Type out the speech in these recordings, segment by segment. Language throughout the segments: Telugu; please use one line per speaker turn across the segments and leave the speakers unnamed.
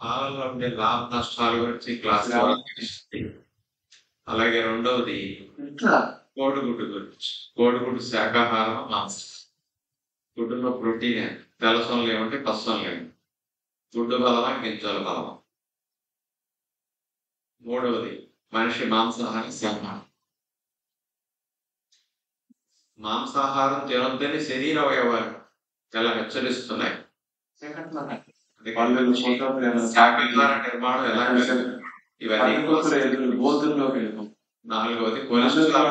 పాలలో ఉండే లాభ నష్టాల గురించి క్లాస్ తెలుస్తుంది. అలాగే రెండవది కోడిగుడ్డు గురించి. కోడిగుడ్డు శాకాహారం, మాంసం. గుడ్డులో ప్రోటీన్ తెల్లసం లేవంటే పస్సం లేవు. గుడ్డు బలమా గింజల బలమా. మూడవది మనిషి మాంసాహారం, శాకాహారం. మాంసాహారం తినొద్దని శరీర అవయవాలు చాలా హెచ్చరిస్తున్నాయి. శాకాహార నిర్మాణం ఎలా ఇవన్నీ. నాలుగవది కొలెస్ట్రాల్.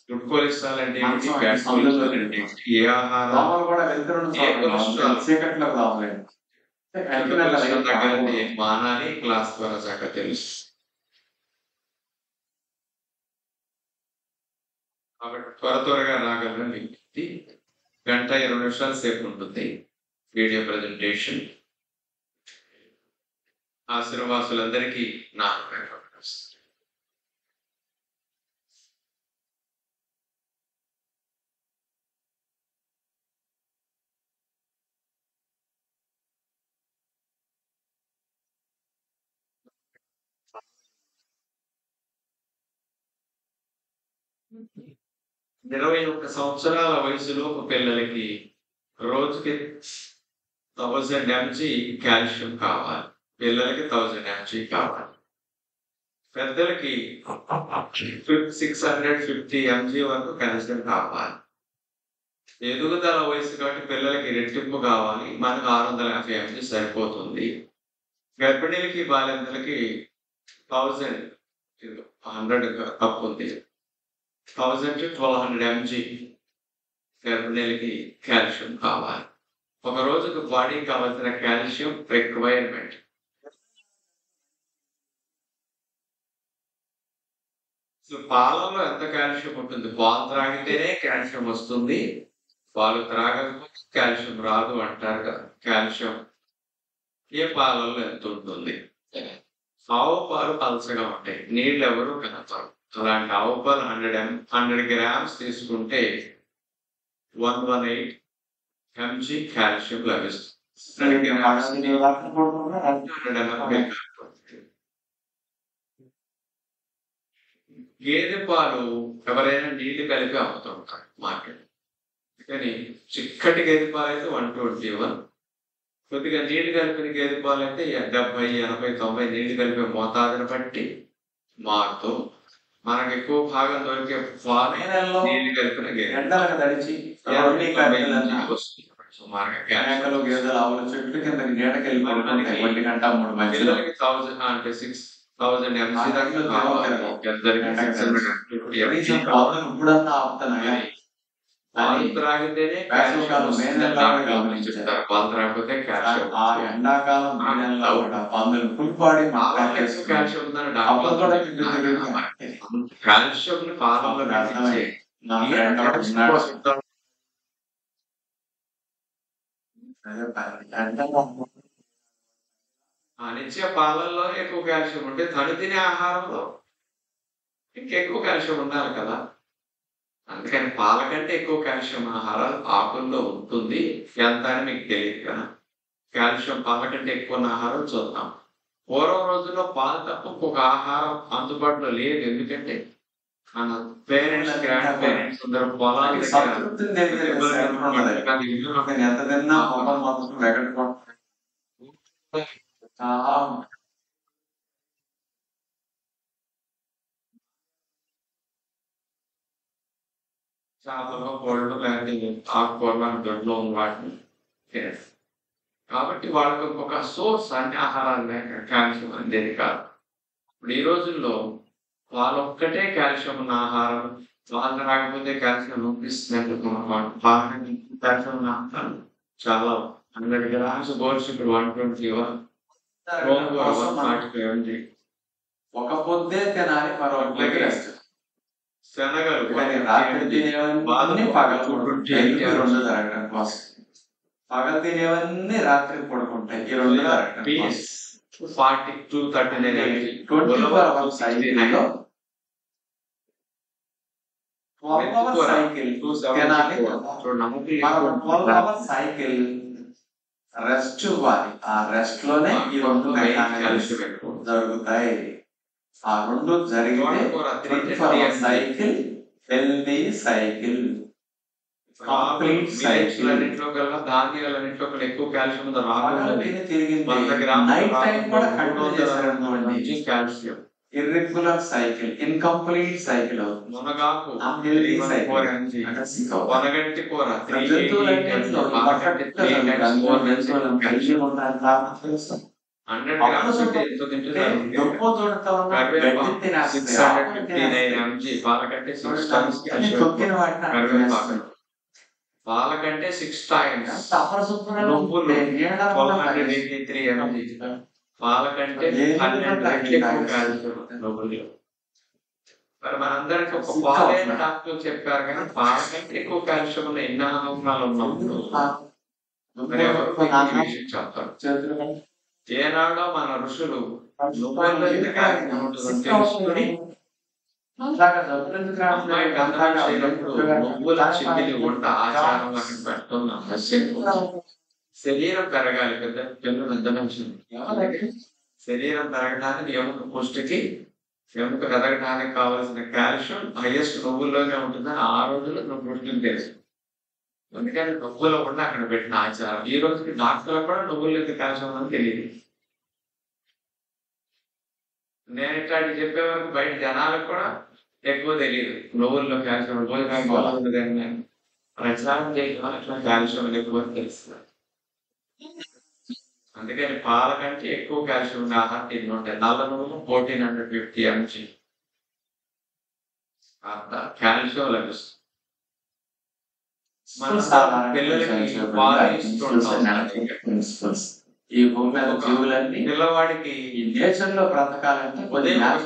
గుడ్ కొలెస్ట్రాల్ అంటే ఏ ఆహారం మానాన్ని క్లాస్ ద్వారా చక్కగా తెలుసు. కాబట్టి త్వరగా రాగలరని గంట 20 నిమిషాల సేపు ఉంటుంది వీడియో ప్రజెంటేషన్. ఆశీర్వాసులందరికీ నా ఇరవై 21 సంవత్సరాల వయసులో పిల్లలకి రోజుకి 1000 mg కాల్షియం కావాలి. పిల్లలకి 1000 mg కావాలి. పెద్దలకి 650 mg వరకు కాల్షియం కావాలి. ఎదుగుదల వయసు కాబట్టి పిల్లలకి రెట్టింపు కావాలి. మనకు 650 mg సరిపోతుంది. గర్భిణీలకి బాలింతలకి 1100 తప్పు ఉంది. 1000 to 1200 mg గర్భిణీలకి కాల్షియం కావాలి. ఒక రోజుకు బాడీకి కావాల్సిన కాల్షియం రిక్వైర్మెంట్. పాలలో ఎంత కాల్షియం ఉంటుంది? పాలు త్రాగితేనే కాల్షియం వస్తుంది. పాలు త్రాగకపోతే కాల్షియం రాదు అంటారు కదా. కాల్షియం ఏ పాలలో ఎంత ఉంటుంది? ఆవు పాలు పలసగా ఉంటాయి, నీళ్ళు ఎవరు కనపరు. అలాంటి ఆవు పాలు 100 grams తీసుకుంటే 118 mg కాల్షియం లభిస్తుంది. గేదె పాలు ఎవరైనా నీళ్లు కలిపి అమ్ముతుంటారు మార్కెట్. కానీ చిక్కటి గేదె పాలు అయితే 121. కొద్దిగా నీళ్లు కలిపిన గేదె పాలు అయితే 70, 80, 90 నీళ్లు కలిపే మోతాదుని బట్టి మారుతూ మనకు ఎక్కువ భాగం దొరికే పాలు నీళ్లు కలిపిన గేదె అంటే 6000 mg పాలు త్రాగితేనే చెప్తారు. పాలు త్రాగితే కాల్షియం పాలలో నిత్య పాలల్లో ఎక్కువ కాల్షియం ఉంటే తను తినే ఆహారంలో ఇంకెక్కువ కాల్షియం ఉండాలి కదా. అందుకని పాల కంటే ఎక్కువ కాల్షియం ఆహారాలు ఆకుల్లో ఉంటుంది. ఎంత అని మీకు తెలియదు కదా. కాల్షియం పాల కంటే ఎక్కువ ఆహారం చూద్దాం. పూర్వం రోజుల్లో పాలు తప్ప ఇంకొక ఆహారం అందుబాటులో లేదు. ఎందుకంటే మన పేరెంట్స్, గ్రాండ్ పేరెంట్స్ అందరూ పొలాలు చేపలు, కోళ్ళు లాంటి ఆకుకూరలు దొడ్లో ఉన్న వాటిని తినరు. కాబట్టి వాళ్ళకి ఒక సోర్స్ అన్ని ఆహారాలు లేక కాల్షియం అందేది కాదు. ఇప్పుడు ఈ రోజుల్లో వాళ్ళొక్కటే కాల్షియం ఉన్న ఆహారం, వాళ్ళు రాకపోతే కాల్షియం లోపిస్తున్నట్టు కాల్షియం ఉన్న ఆహారం చాలా 100 grams గోరుచిక్కుడు 121, గోంగూర 140
ఒక పొద్దే తినాలి.
శనగలు
రాత్రి తినేవన్నీ పగలు జరగడం కోసం, పగలు తినేవన్నీ రాత్రి పడుకుంటాయి.
40 to 39
12 అవర్ సైకిల్ తినాలి కదా. మనం 12 అవర్ సైకిల్ రెస్ట్ ఇవ్వాలి. ఆ రెస్ట్ లోనే ఈ రెండు జరుగుతాయి. ఆ రెండు జరిగితే 24 hour cycle healthy cycle complete cycle.
ధాన్యాలన్నింటిలో కల్లా ఎక్కువ కాల్షియం ఉంది.
నైట్ టైం కూడా కంట్రోల్ చేశారనుకోండి
calcium
irregular cycle incomplete cycle అవుతుంది.
మునగాకు
అన్హెల్దీ సైకిల్.
వనగంటి కూర
జంతువులన్నింటిలో పర్ఫెక్ట్ కలిసి ఉండాలి.
100 grams అంటే ఎంత తింటున్నారు?
దుప్పు చూడటం
కరివేపాకు 659 mg. పాలకంటే 6 times
తొక్కిన వాటిని
కరివేపాకు పాలకంటే 6 times. నువ్వులు 1283 mg. పాలకంటే 12 రెట్లు ఎక్కువ కాల్షియం నువ్వులు. మరి మనందరికి ఒక పాలైన డాక్టర్ చెప్పారు కానీ పాలకంటే ఎక్కువ కాల్షియం ఉన్న ఎన్ని ఆహారాలు ఉన్నప్పుడు మరి ఎవరు చెప్తారు? ఏనాడో మన ఋషులు నువ్వుల్లో ఇంత కాల్షియం ఉంటుందని తెలుసుకుని అమ్మాయి గంధం చేయనప్పుడు నువ్వుల చిమ్మిలి వంట ఆచారం అక్కడ పెడుతున్నాం. శరీరం పెరగాలి కదా, పిల్లలు ఎంత మంచిది. శరీరం పెరగడానికి ఎముక పుష్టికి ఎముక ఎదగడానికి కావాల్సిన కాల్షియం హైయెస్ట్ నువ్వుల్లోనే ఉంటుందని ఆ రోజుల్లో నువ్వు పుష్టిని తెలుసు. అందుకని నువ్వుల ఉండ అక్కడ పెట్టిన ఆచారం. ఈ రోజుకి డాక్టర్లు కూడా నువ్వుల్లో ఎంత కాల్షియం అని తెలియదు. నేను ఇట్లాంటి చెప్పే వరకు బయట జనాలకు కూడా ఎక్కువ తెలియదు నువ్వుల్లో కాల్షియం భోజనం ప్రచారం చేయడం అట్లా కాల్షియం ఎక్కువ తెలుస్తుంది. అందుకని పాల కంటే ఎక్కువ కాల్షియం ఉన్న ఆహారం తిని ఉంటాయి. నల్ల నువ్వులు 1450 mg అంత కాల్షియం లభిస్తుంది. పిల్లలకి పాలు ఇస్తుంటాం.
ఈ భూమి మీద జీవులన్నీ
పిల్లవాడికి
ఈ దేశంలో బ్రతకాలంటే
ఉదయం ఒక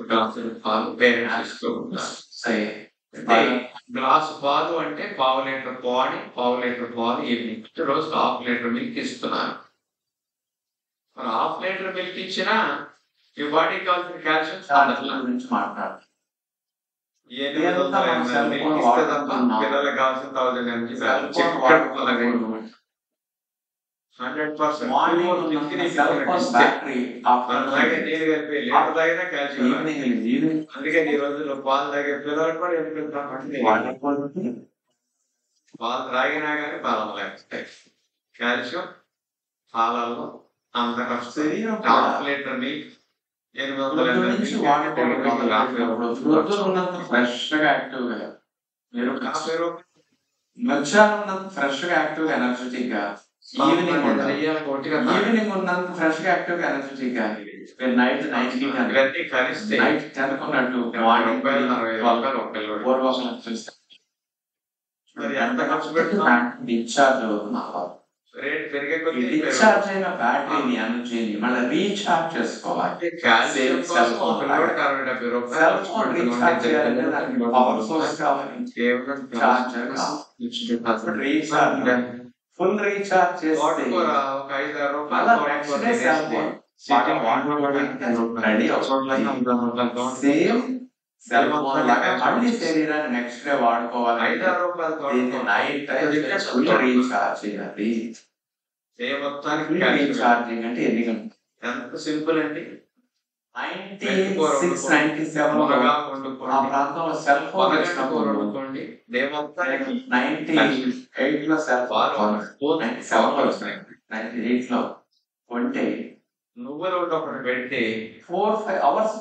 గ్లాసు పాలు పేరెంట్స్ ఇస్తూ ఉంటారు. గ్లాసు పాలు అంటే 1/2 లీటర్ మార్నింగ్, 1/2 లీటర్ పాలు ఈవినింగ్. రోజు 1/2 లీటర్ మిల్క్ ఇస్తున్నారు. మరి 1/2 లీటర్ మిల్క్ ఇచ్చినా ఈ బాడీకి కావాల్సిన కాల్షియం
గురించి మాట్లాడు.
ఇస్తే తప్ప పిల్లలకు కావాల్సిన 1000 mg 100% అందుకని ఈ రోజుల్లో పాలు తాగే పిల్లలు కూడా పాలు తాగినా కానీ బలం లేకపోతాయి. కాల్షియం పాలల్లో అంత కష్టం. 1/2 లీటర్ మిల్క్ 800
ఫ్రెష్ గా యాక్టివ్ గా మీరు మధ్యాహ్నం ఉన్నంత ఫ్రెష్ గా యాక్టివ్ గా ఎనర్జెటిక్ గా ఈవినింగ్ ఉన్నంత ఫ్రెష్ గా యాక్టివ్ గా ఎనర్జెటిక్ గా నైట్
కలిస్తే
నైట్ తినకున్నట్టు మార్నింగ్
ఎంత ఖర్చు పెడుతున్నా
డిశ్చార్జ్ అవుతుంది.
రేట్ పెరిగే కొద్దీ
డిశ్చార్జ్ అయిన బ్యాటరీని ఎనర్జీని మళ్ళీ రీఛార్జ్ చేసుకోవాలి. సెల్ ఫోన్ రీఛార్జ్ చేయాలంటే దానికి పవర్ సోర్స్ కావాలి, చార్జర్ కావాలి. రీఛార్జ్ ఫుల్ రీఛార్జ్ చేస్తే మళ్ళీ next day cell phone ready అవుతుంది. సేమ్ సెల్ ఫోన్ లాగా మళ్ళీ శరీరాన్ని నెక్స్ట్ డే వాడుకోవాలి. నైట్ ఫుల్ రీఛార్జ్ చేయాలి. రీఛార్జింగ్ అంటే ఎన్ని గంటలు?
ఎంత సింపుల్ అండి.
96, 97 ఆ ప్రాంతంలో సెల్ ఫోన్ 98 లో సెల్ ఫోన్ 97 లో కొంటే
నువ్వులు ఒకటి పెడితే
4-5 అవర్స్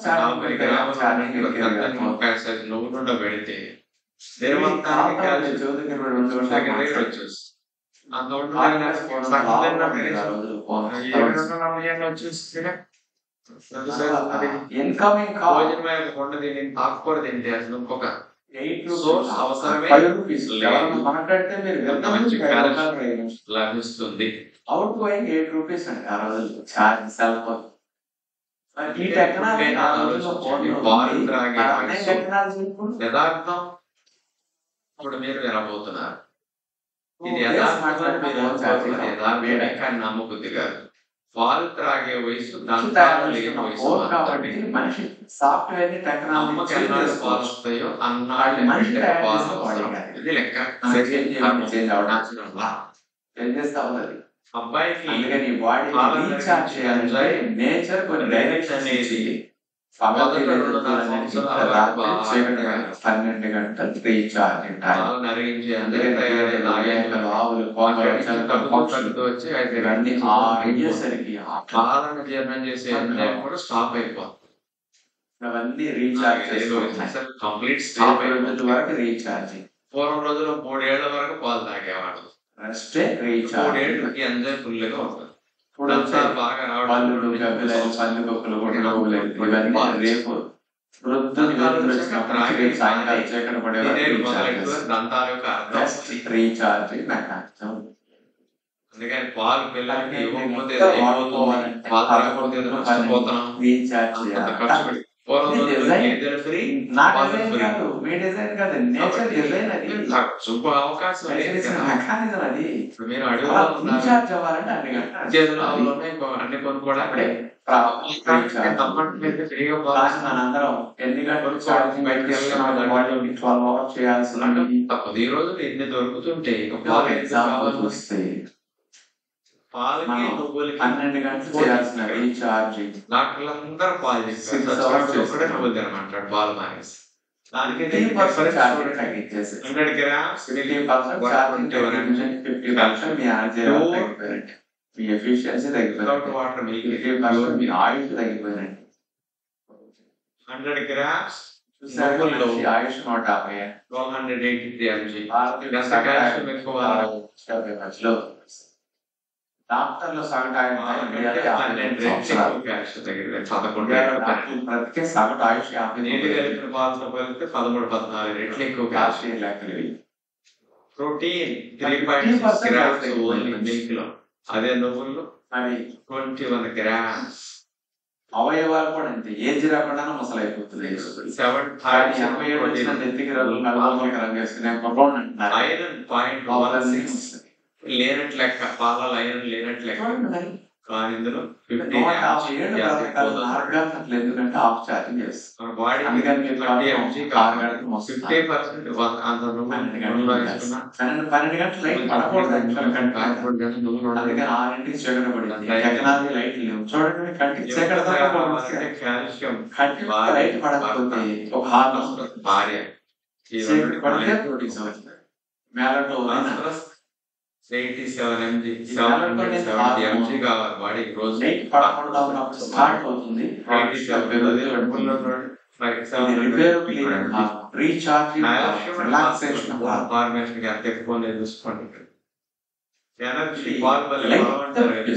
నువ్వులు పెడితే
ఇన్కమింగ్
ఆకుకూర తింటే అసలు ఇంకొక
8
సోర్స్ అవసరమే
మాట్లాడితే మీరు
లభిస్తుంది.
అవుట్ గోయింగ్ 8 రూపీస్ అండి ఆ రోజుల్లో ఛార్జ్ సెల్ ఫోన్. ఈ టెక్నాలజీ
యథార్థం ఇప్పుడు మీరు వినబోతున్నారు. ఇది యథార్థం కానీ నమ్మబుద్ధి కాదు. పాలు త్రాగే వయసు దంతాలు లేని వయసు
కాబట్టి మనిషి సాఫ్ట్వేర్
అమ్మకి ఎన్నాళ్ళు పాలు వస్తాయో అన్నాళ్ళు
మనిషి
పాలు అవసరం. ఇది లెక్క.
ఏం చేస్తా ఉన్నది
అబ్బాయికి
అందుకని బాడీ రీఛార్జ్ చేయాలంటే నేచర్ కొన్ని డైరెక్షన్ అనేది 12 గంటలు రీఛార్జ్ ఇవన్నీ అయ్యేసరికి
పాలను జీర్ణం చేసే కూడా స్టాప్ అయిపోతుంది.
అవన్నీ రీఛార్జ్
కంప్లీట్ స్టాప్
వరకు రీఛార్జ్.
పూర్వం రోజుల్లో 3 ఏళ్ల వరకు పాలు తాగేవాడు.
రెస్టే రీఛార్జ్.
3 ఏళ్ళకి ఎంజాయ్ ఫుల్ గా ఉంటుంది. బాగా
పళ్ళు గబ్బిలు కూడా ఇవన్నీ రేపు సాయంకాలం చీకటి పడే రీఛార్జ్ మెకానిజం.
అందుకని పాలు పిల్లలకి ఇవ్వకపోతే అవకాశం
అది.
మీరు
రీఛార్జ్ అవ్వాలంటే
అన్ని కొనుక్కోవడానికి
మనందరం ఎన్ని గంటలు 12 hours చేయాల్సిన
ఈ రోజులు ఎన్ని దొరుకుతుంటే
వస్తే
పాలకి నువ్వులకి
12 గంటలు చేయాల్సిన రీఛార్జ్.
డాక్టర్లందరూ పాలు చేస్తారు. నువ్వులు తినమంటాడు పాలు మానేసి. దానికి
100% తగ్గించేసి
100 grams
50% మీ తగ్గిపోయినట్టు, మీ ఎఫిషియన్సీ తగ్గిపోయినట్టు,
వాటర్
50% మీ ఆయుష్ తగ్గిపోయినట్టు.
100 grams
ఆయుష్ 150.
183 mg.
డాక్టర్లు సగటు బ్రతికే సగటు ఆయుష్
13-14 రెట్లు ఎక్కువ. ప్రోటీన్
3.6 grams
మిల్క్ లో, అదే నువ్వుల్లో
మరి
21 grams.
అవయవాలు కూడా అంతే, ఏజ్ రాకుండా ముసలైపోతుంది.
7
నెత్తికి
ఐరన్ 0.16 లేనట్టు లెక్క. పాలలో ఐరన్ లేనట్టు లెక్క. కానీ ఇందులో 50
ఎందుకంటే ఆఫ్ ఛార్జింగ్ చేస్తాం.
బాడీ 50% అంత
12 గంటలు లైట్ పడకూడదు. అందుకని 6 చీకటి పడింది. టెక్నాలజీ లైట్ లేవు చూడండి. కంటికి చీకటి
కాల్షియం
లైట్ పడకపోతే ఒక హార్మోన్
భార్య
చీకటి పడితే ప్రోటీన్స్ అవుతుంది. మేలతో
87 mg 70 mg కావాలి బాడీకి రోజు.
పడకుండా ఉన్నప్పుడు స్టార్ట్ అవుతుంది.
ఫార్మేషన్ ఎంత ఎక్కువ చూసుకోండి. ఎనర్జీ పాలు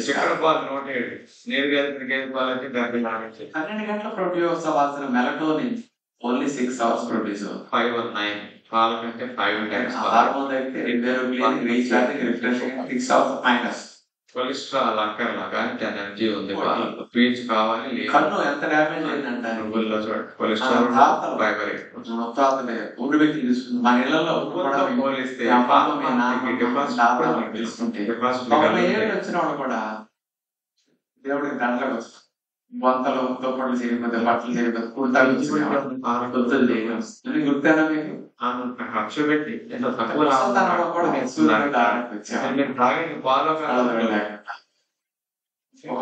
చక్కెర పాలు 107, నీరు కలిపిన గేదె పాలు అయితే 70.
12 గంటల ప్రొడ్యూస్ అవ్వాల్సిన మెలటోనిన్ ఓన్లీ 6 hours ప్రొడ్యూస్.
519 పాల కంటే 5 times
హార్మోన్ అయితే recharging refreshing 6 hours minus.
Cholesterol అక్కర్లా కానీ ఎనర్జీ ఉంది. పీచ్ కావాలి.
కన్ను ఎంత డ్యామేజ్ అయిందంటే
నువ్వుల్లో చూడండి కొలెస్ట్రాల్ ఫైబర్
ఊరి వ్యక్తి తీసుకుంది. మన ఇళ్లలో
పోలిస్తే
తీసుకుంటే 90 ఏళ్ళు వచ్చిన వాడు కూడా దేవుడికి దండలకు వస్తుంది. వంతలు దుప్పట్లు చేయకపోతే బట్టలు చేయకపోతే కుర్తాలు గుర్తానా మీకు?
ఖర్చు పెట్టి
ఒక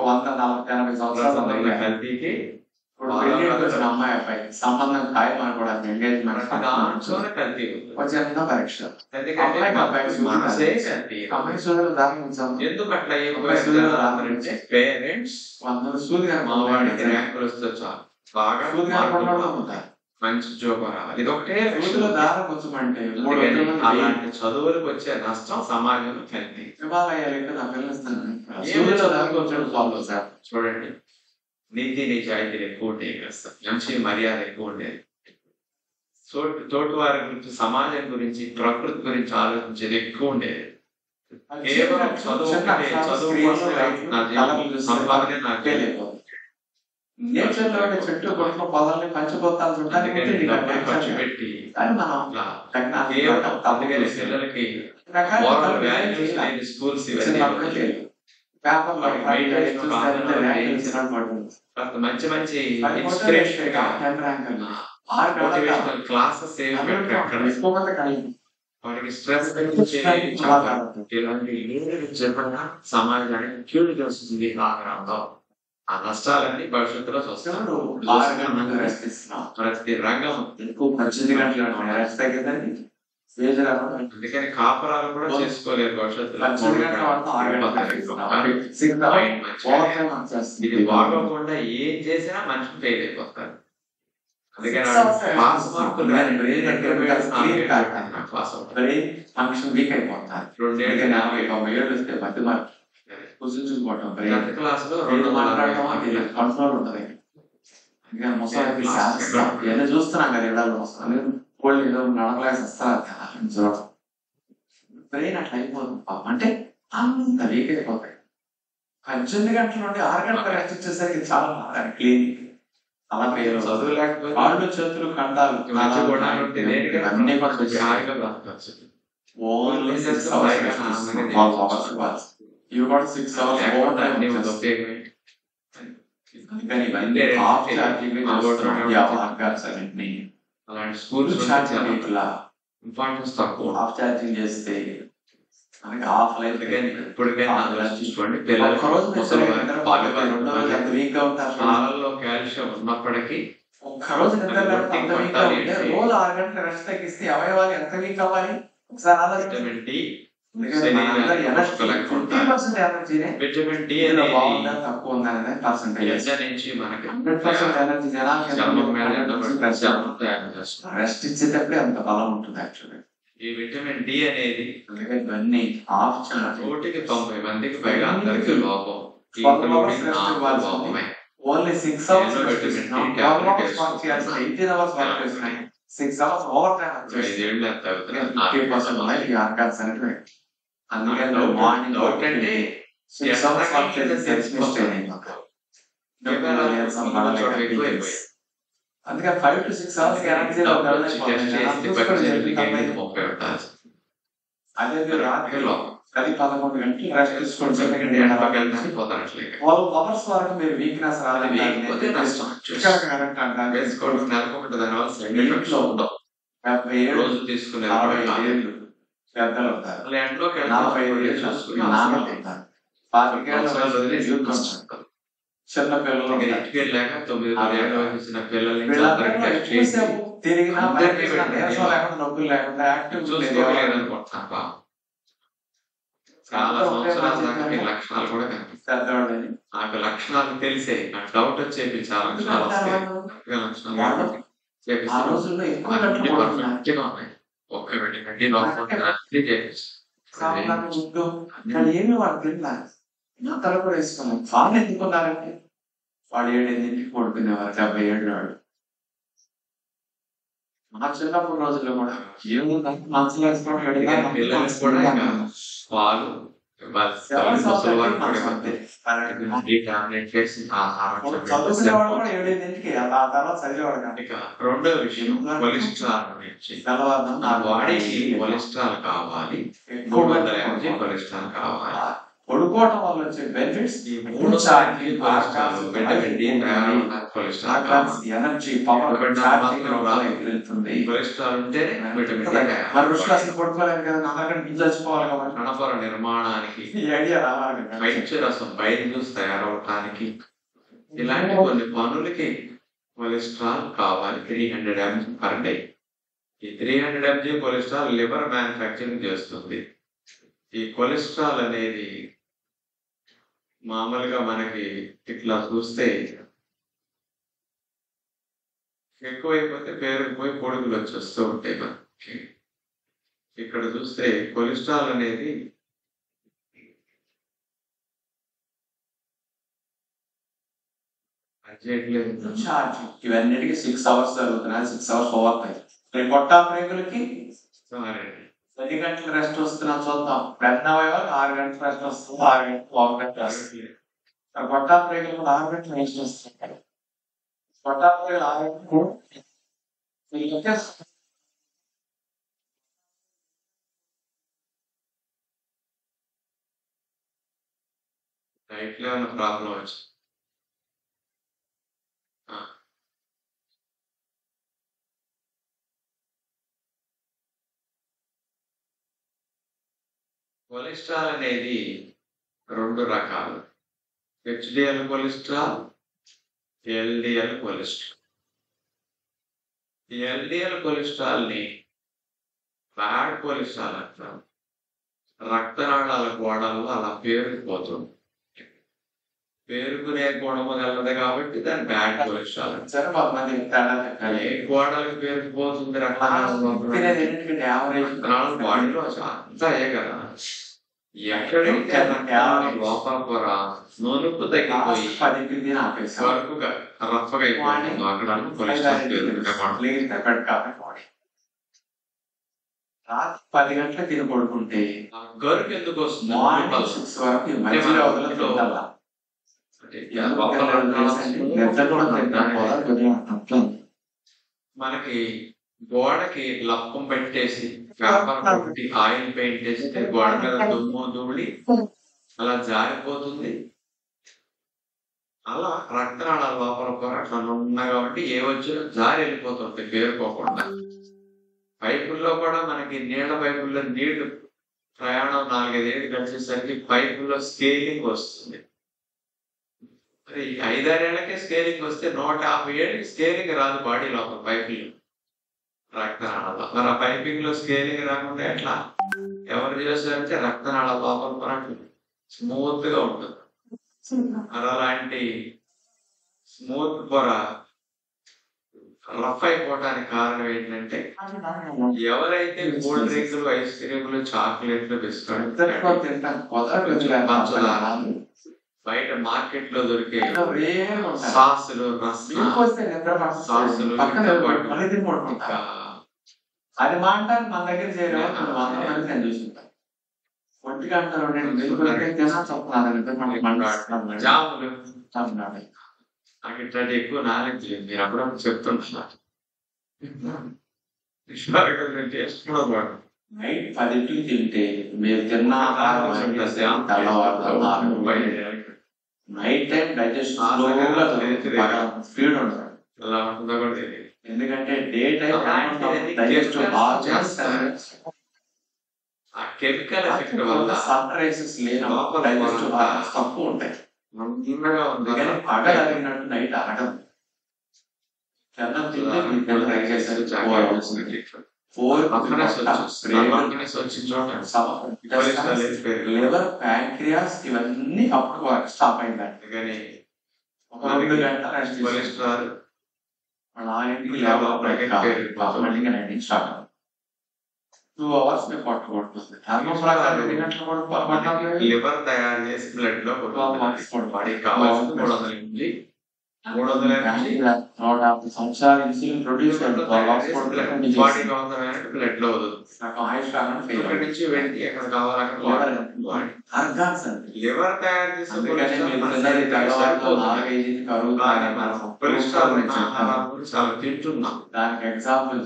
140-80 సంవత్సరాలు
హెల్తీకి
వచ్చిన అమ్మాయి అబ్బాయి సంబంధం ఖాయం అనుకోవడానికి ఎంగేజ్మెంట్ చిన్న పరీక్ష. అమ్మాయి సూదులు దాని
ఎందుకు అట్లా
పేరెంట్స్ సూది
బాగా
ఉంటారు.
మంచి ఉద్యోగం రావాలి. ఇది ఒకటే
దారం కొంచెం అంటే
అలాంటి చదువులకు వచ్చే నష్టం సమాజంలో కలిపి చూడండి. నీతి నిజాయితీలు ఎక్కువ ఉండేవి, మంచి మర్యాద ఎక్కువ ఉండేది. తోటి వారి గురించి, సమాజం గురించి, ప్రకృతి గురించి ఆలోచించేది ఎక్కువ ఉండేది. కేవలం చదువు సంపాదనే నాకు
నేచర్ లో చెట్టు కొట్ల పొలాన్ని పంచిపోతాను
ఖర్చు పెట్టి పిల్లలకి స్కూల్స్
పేపర్‌లో
వాడికి
ఫ్రంట్
మెయిన్
పేజ్
చేసిన ఒక
చూసారంటే
ఆందోళన
ర్యాంకులు
చేయించారు.
ఇచ్చినట్టు పడుతుంది.
కాస్త మంచి మంచి
10 ఫోటోలు వేస్తే
ఇన్స్పిరేషనల్ గా
టాప్ 10 ర్యాంకులు. 6 గంటల
మోటివేషనల్ క్లాసెస్ ఏమి పెట్టరు ఎక్కడ.
ఎక్కువ మంది కలిగి
వాడికి స్ట్రెస్ తగ్గించే చెప్పాలి. ఇలాంటి ఏది చెప్పినా సమాజానికి కీడు చేస్తుంది ఆహారంలో. ఆ నష్టాలన్నీ భవిష్యత్తులో చూస్తాడు.
6 గంటలు రెస్ట్ ఇస్తున్నాం.
ప్రతి రంగం
ఎక్కువ 18 గంటలు రెస్ట్ తగ్గిందని ఏజ్ రావడం.
అందుకని కాపురాలు కూడా చేసుకోలేరు భవిష్యత్తులో.
18 గంటల వరకు 6 గంటలు రెస్ట్ ఇస్తున్నాం.
మైండ్ మంచిగా ఇది బాగోకుండా ఏం చేసినా మనిషి ఫెయిల్ అయిపోతారు. అందుకని పాస్ మార్కులు
ఫంక్షన్ వీక్ అయిపోతారు.
2 ఏళ్ళు
90 ఏళ్ళు వస్తే 10 మార్కులు కుసించుకోవటం.
10th క్లాస్ లో 2
మాట్లాడటం కంట్రోల్ ఉంటుంది. అందుకని ముసలి శాస్త్రం ఇవన్నీ చూస్తున్నాం కదా ఇళ్ళలో వస్తుంది. కోళ్ళు ఏదో నడవలేసి వస్తారు కదా బ్రెయిన్ అట్లా అయిపోతుంది పాపం. అంటే అంత వీక్ అయిపోతాయి. 18 గంటల నుండి 6 గంటల రెస్ట్ వచ్చేసరికి చాలా క్లీన్ అలా పేరు
చదువు లేకపోతే
కాళ్ళు చేతులు కంటాలు
మంచి గుణాలు ఉంటే
అన్ని కూడా
హాయిగా బ్రతకచ్చు.
ఓన్లీ 6 hours ఇవి కూడా 6 hours ఓవర్ టైం
ఉపయోగమే.
అందుకని ఇవన్నీ ఆఫ్ ఛార్జింగ్
అలాంటి స్కూల్స్ ఇంపార్టెన్స్ తక్కువ.
ఆఫ్ ఛార్జింగ్ చేస్తే మనకి ఆఫ్ లైఫ్
ఇప్పటికైనా ఆలోచించుకోండి. పిల్లలు
వీక్ గా ఉంటారు.
పాలల్లో కాల్షియం ఉన్నప్పటికీ
ఒక్కరోజు నిద్ర రోజు 6 గంటల రెస్ట్ తగ్గిస్తే అవయవాలు ఎంత వీక్ అవ్వాలి ఒకసారి ఆలోచించండి.
విటమిన్ డి
విటమిన్ డి బాగుందా తక్కువ ఉందా అనేది పర్సెంటేజ్
నుంచి మనకి
ఎనర్జీ రెస్ట్ ఇచ్చేటప్పుడే అంత బలం ఉంటుంది యాక్చువల్లీ.
ఈ విటమిన్ డి అనేది
ఇవన్నీ ఆఫ్ ఛార్జ్
190 మందికి పైగా అందరికీ లోపం.
ఓన్లీ 6 hours 18 hours వర్క్ చేస్తున్నాయి. 6 hours ఓవర్ టైం 50% ఉన్నాయి ఆర్గాన్స్ అనేది. అందుకని మార్నింగ్ అంటే 6 hours వర్క్ చేస్తే అందుకని 5 to 6 hours ఎనర్జీ అదే మీరు రాత్రి 10-11 గంటలు రెస్ట్ తీసుకోండి. 12 hours వరకు మీరు వీక్నెస్ రాలేదు.
రోజు తీసుకునే
పెద్దలు ఉంటారు. 45 ఏళ్ళు నాన్నలుంటారు. 25 ఏళ్ళు చిన్న పిల్లలు
లేక 9 ఏళ్ళ వయసు పిల్లల్ని
తిరిగినా నొప్పులు లేకుండా యాక్టివ్
చూసుకోలేదనుకుంటున్నా. చాలా సంవత్సరాల దాకా మీ లక్షణాలు కూడా కనిపిస్తాయి. నాకు లక్షణాలు తెలిసే నాకు డౌట్ వచ్చేవి. చాలా లక్షణాలు వస్తాయి.
ఆ రోజుల్లో ఎక్కువ ఏమి వాడు తిన్నా తల కూడా వేసుకున్నాం. ఫాన్ ఎందుకున్నారంటే వాడు 7-8 పడుకునేవారు. 70 ఏళ్ళు వాడు. మా చిన్నప్పుడు రోజుల్లో కూడా మనసులో
పాలు
చదువుకునే వాడు కూడా 7-8కి ఆ తర్వాత చదివేవాడు కాదు.
రెండో విషయం కొలెస్ట్రాల్ గురించి. నా బాడీకి కొలెస్ట్రాల్ కావాలి, 300 mg కొలెస్ట్రాల్ కావాలి.
పడుకోవటం వల్ల వచ్చే బెనిఫిట్స్ ఎనర్జీ పవర్
కొలెస్ట్రాల్ ఉంటే
పడుకోలేదు కదా చచ్చిపోవాలి కాబట్టి
కణపర నిర్మాణానికి, రసం బయట జ్యూస్ తయారవటానికి, ఇలాంటి కొన్ని పనులకి కొలెస్ట్రాల్ కావాలి. 300 mg పర్ డే. ఈ 300 mg కొలెస్ట్రాల్ లివర్ మ్యానుఫ్యాక్చరింగ్ చేస్తుంది. ఈ కొలెస్ట్రాల్ అనేది మామూలుగా మనకి ఇట్లా చూస్తే ఎక్కువైపోతే పేరుకుపోయి పొడుగులు వచ్చేస్తూ ఉంటాయి మనకి. ఇక్కడ చూస్తే కొలెస్ట్రాల్ అనేది
ఇవన్నిటికి 6 hours జరుగుతున్నాయి. 6 hours ఓవర్ టైం. కొట్టా బ్రేకులకి 10 గంటల రెస్ట్ వస్తున్నా చూద్దాం. పెద్దవయవాళ్ళు 6 గంటల రెస్ట్ వస్తుంది. 6 గంటలు ఓవర్ టైం వస్తుంది. కొట్టా బ్రేకులు కూడా 6 గంటలు రెస్ట్ వస్తుంది. కొట్టా బ్రేకులు 6 గంటలు
డైట్లో ఏమైనా ప్రాబ్లం వచ్చి కొలెస్ట్రాల్ అనేది 2 రకాలు. HDL cholesterol, LDL cholesterol. ఈ ఎల్డిఎల్ కొలెస్ట్రాల్ని బ్యాడ్ కొలెస్ట్రాల్ అంటారు. రక్తనాళాల గోడల్లో అలా పేరుకుపోతుంది. పేరుకునే గుణము గలది కాబట్టి దాన్ని బ్యాడ్ కొలెస్ట్రాల్ అంటారు. ఏ గోడలకు పేరుకుపోతుంది రక్తనాళం బాడీలో అంతా అయ్యే కదా. ఎక్కడైతే రక్తనాళం లోపల పొర నునుపు తగ్గిపోయి వరకుగా రఫ్గా అయిపోతుందో అక్కడ కొలెస్ట్రాల్ పేరుకునే
రాత్రి 10 గంటలకు తిని పడుకుంటే
గరుకు ఎందుకు వస్తుంది? మనకి గోడకి లప్పం పెట్టేసి పేపర్ కొట్టి ఆయిల్ పెయింట్ వేస్తే గోడ మీద దుమ్ము ధూళి అలా జారిపోతుంది. అలా రక్తనాళాల లోపల పొర అట్లా ఉన్నాయి కాబట్టి ఏ వచ్చినా జారి వెళ్ళిపోతుంది పేరుకోకుండా. పైపుల్లో కూడా మనకి నీళ్ళ పైపుల్లో నీళ్లు ప్రయాణం 4-5 ఏళ్ళు కలిసేసరికి పైపుల్లో స్కేలింగ్ వస్తుంది. మరి 5-6 ఏళ్లకే స్కేలింగ్ వస్తే 150 ఏళ్ళకి స్కేలింగ్ రాదు బాడీ లోపల పైపులు రక్తనాళాల్లో. మరి ఆ పైపింగ్ లో స్కేలింగ్ రాకుండా ఎట్లా ఎవరు చేస్తారంటే రక్తనాళాల లోపల పొర స్మూత్ గా ఉంటుంది. మరి అలాంటి స్మూత్ పొర రఫ్ అయిపోవడానికి కారణం ఏంటంటే ఎవరైతే కూల్ డ్రింకులు, ఐస్ క్రీములు, చాక్లెట్లు, బిస్కెట్లు, పంచదార, బయట మార్కెట్ లో దొరికే సాసులు, సాసులు
అది మాట్లాడి మన దగ్గర
జాములు నాకు ఇట్లాంటి ఎక్కువ నాలెడ్జ్ లేదు. మీరు అప్పుడప్పుడు చెప్తున్నారు. టేస్ట్ కూడా బాగుంది.
నైట్ 10కి తింటే మీరు తిన్న నైట్ టైం డైజెషన్ స్పీడ్ ఉండదు.
అలా ఉంటుందో కూడా తెలియదు.
ఎందుకంటే డే టైం
ఆ కెమికల్ ఎఫెక్ట్ వల్ల
సన్ రైసెస్ లేని తక్కువ ఉంటాయి.
చిన్నగా ఉంది కానీ
అడగలిగినట్టు నైట్ అడగదు. లివర్, ప్యాంక్రియాస్ ఇవన్నీ అప్పుడు స్టాప్ అయిందండి.
కానీ
2 గంటలు
కొలెస్ట్రాల్
4కి స్టార్ట్ 2 hours మేము పట్టుకుంటుంది. ధర్మం ప్రకారం 2 గంటలు కూడా
లివర్ తయారు చేసి బ్లడ్ లో బాడీకి కావాల్సింది 300 నుంచి
150 సంవత్సరాలు ఇన్సులిన్ ప్రొడ్యూస్
బాడీకి అవసరమైన బ్లడ్ లో ఇక్కడ నుంచి వెళ్ళి ఎక్కడ కావాలి లివర్ తయారు చేసి చాలా తింటున్నాం.
దానికి ఎగ్జాంపుల్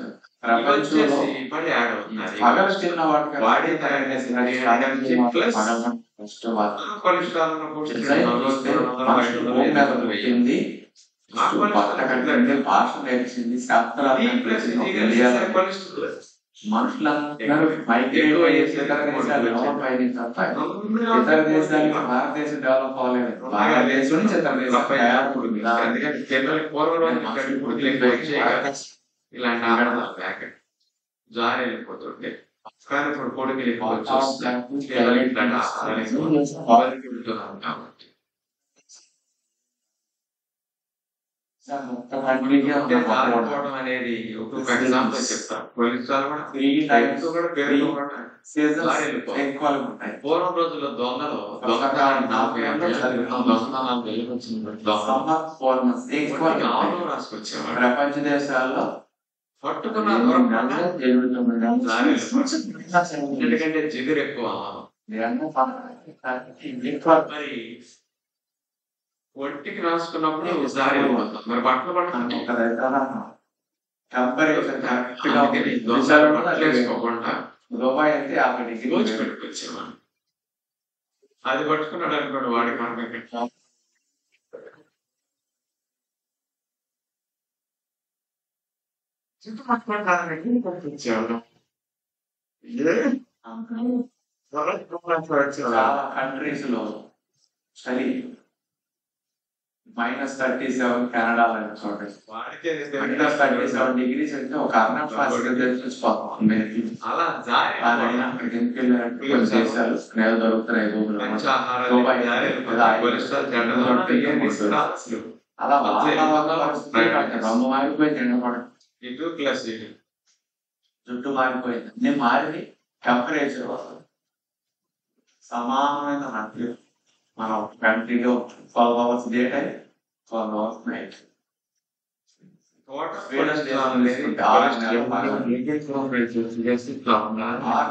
మళ్ళీ యాడ్ అవుతుంది.
పగలు తిన్న వాటికి
బాడీ తయారు చేసిన ప్లస్ కొలెస్ట్రాల్
మనుషులందరూ మైగ్రేట్ ఇతర దేశాలు డెవలప్ అయింది తప్ప ఇతర దేశానికి భారతదేశం డెవలప్ అవ్వలేదు. భారతదేశం నుంచి ఇతర దేశం
ఇలాంటి ప్యాకెట్ జారి వెళ్ళిపోతుంటే కానీ ఇప్పుడు కొడుకు వెళ్ళిపోవచ్చు కాబట్టి జారిపోవడం అనేది ఒక్కొక్క ఎగ్జాంపుల్ చెప్తాను. కొలెస్ట్రాల్ కూడా పూర్వం రోజుల్లో దొంగలు రాసుకొచ్చేవాడు.
ప్రపంచ దేశాల్లో
పట్టుకున్నారు ఎందుకంటే జిగురు ఎక్కువ. మరి ఒంటికి రాసుకున్నప్పుడు జారి వెళ్ళిపోతాం. మరి బట్టలు పట్టుకోకుండా
దుబాయ్ అయితే
పెట్టుకొచ్చేవాడు. అది పట్టుకున్నాడు అనుకోండి వాడికి మనం చుట్టూ పట్టుకుంటానండి పంపించేవాళ్ళం
చాలా కంట్రీస్ లో చలి -37 కెనడా లాంటి చోట -37 అంటే ఒక తెచ్చిపోతాం
అలా
అక్కడికి ఎందుకు వెళ్ళారంటే దేశాలు నేల దొరుకుతున్నాయి అలా రంగు మారిపోయింది ఎండపడడం జుట్టు మారిపోయింది అన్ని మారి టెంపరేచర్ సమానమైన మధ్య మనం కంట్రీలో 12 hours day time 12 hours night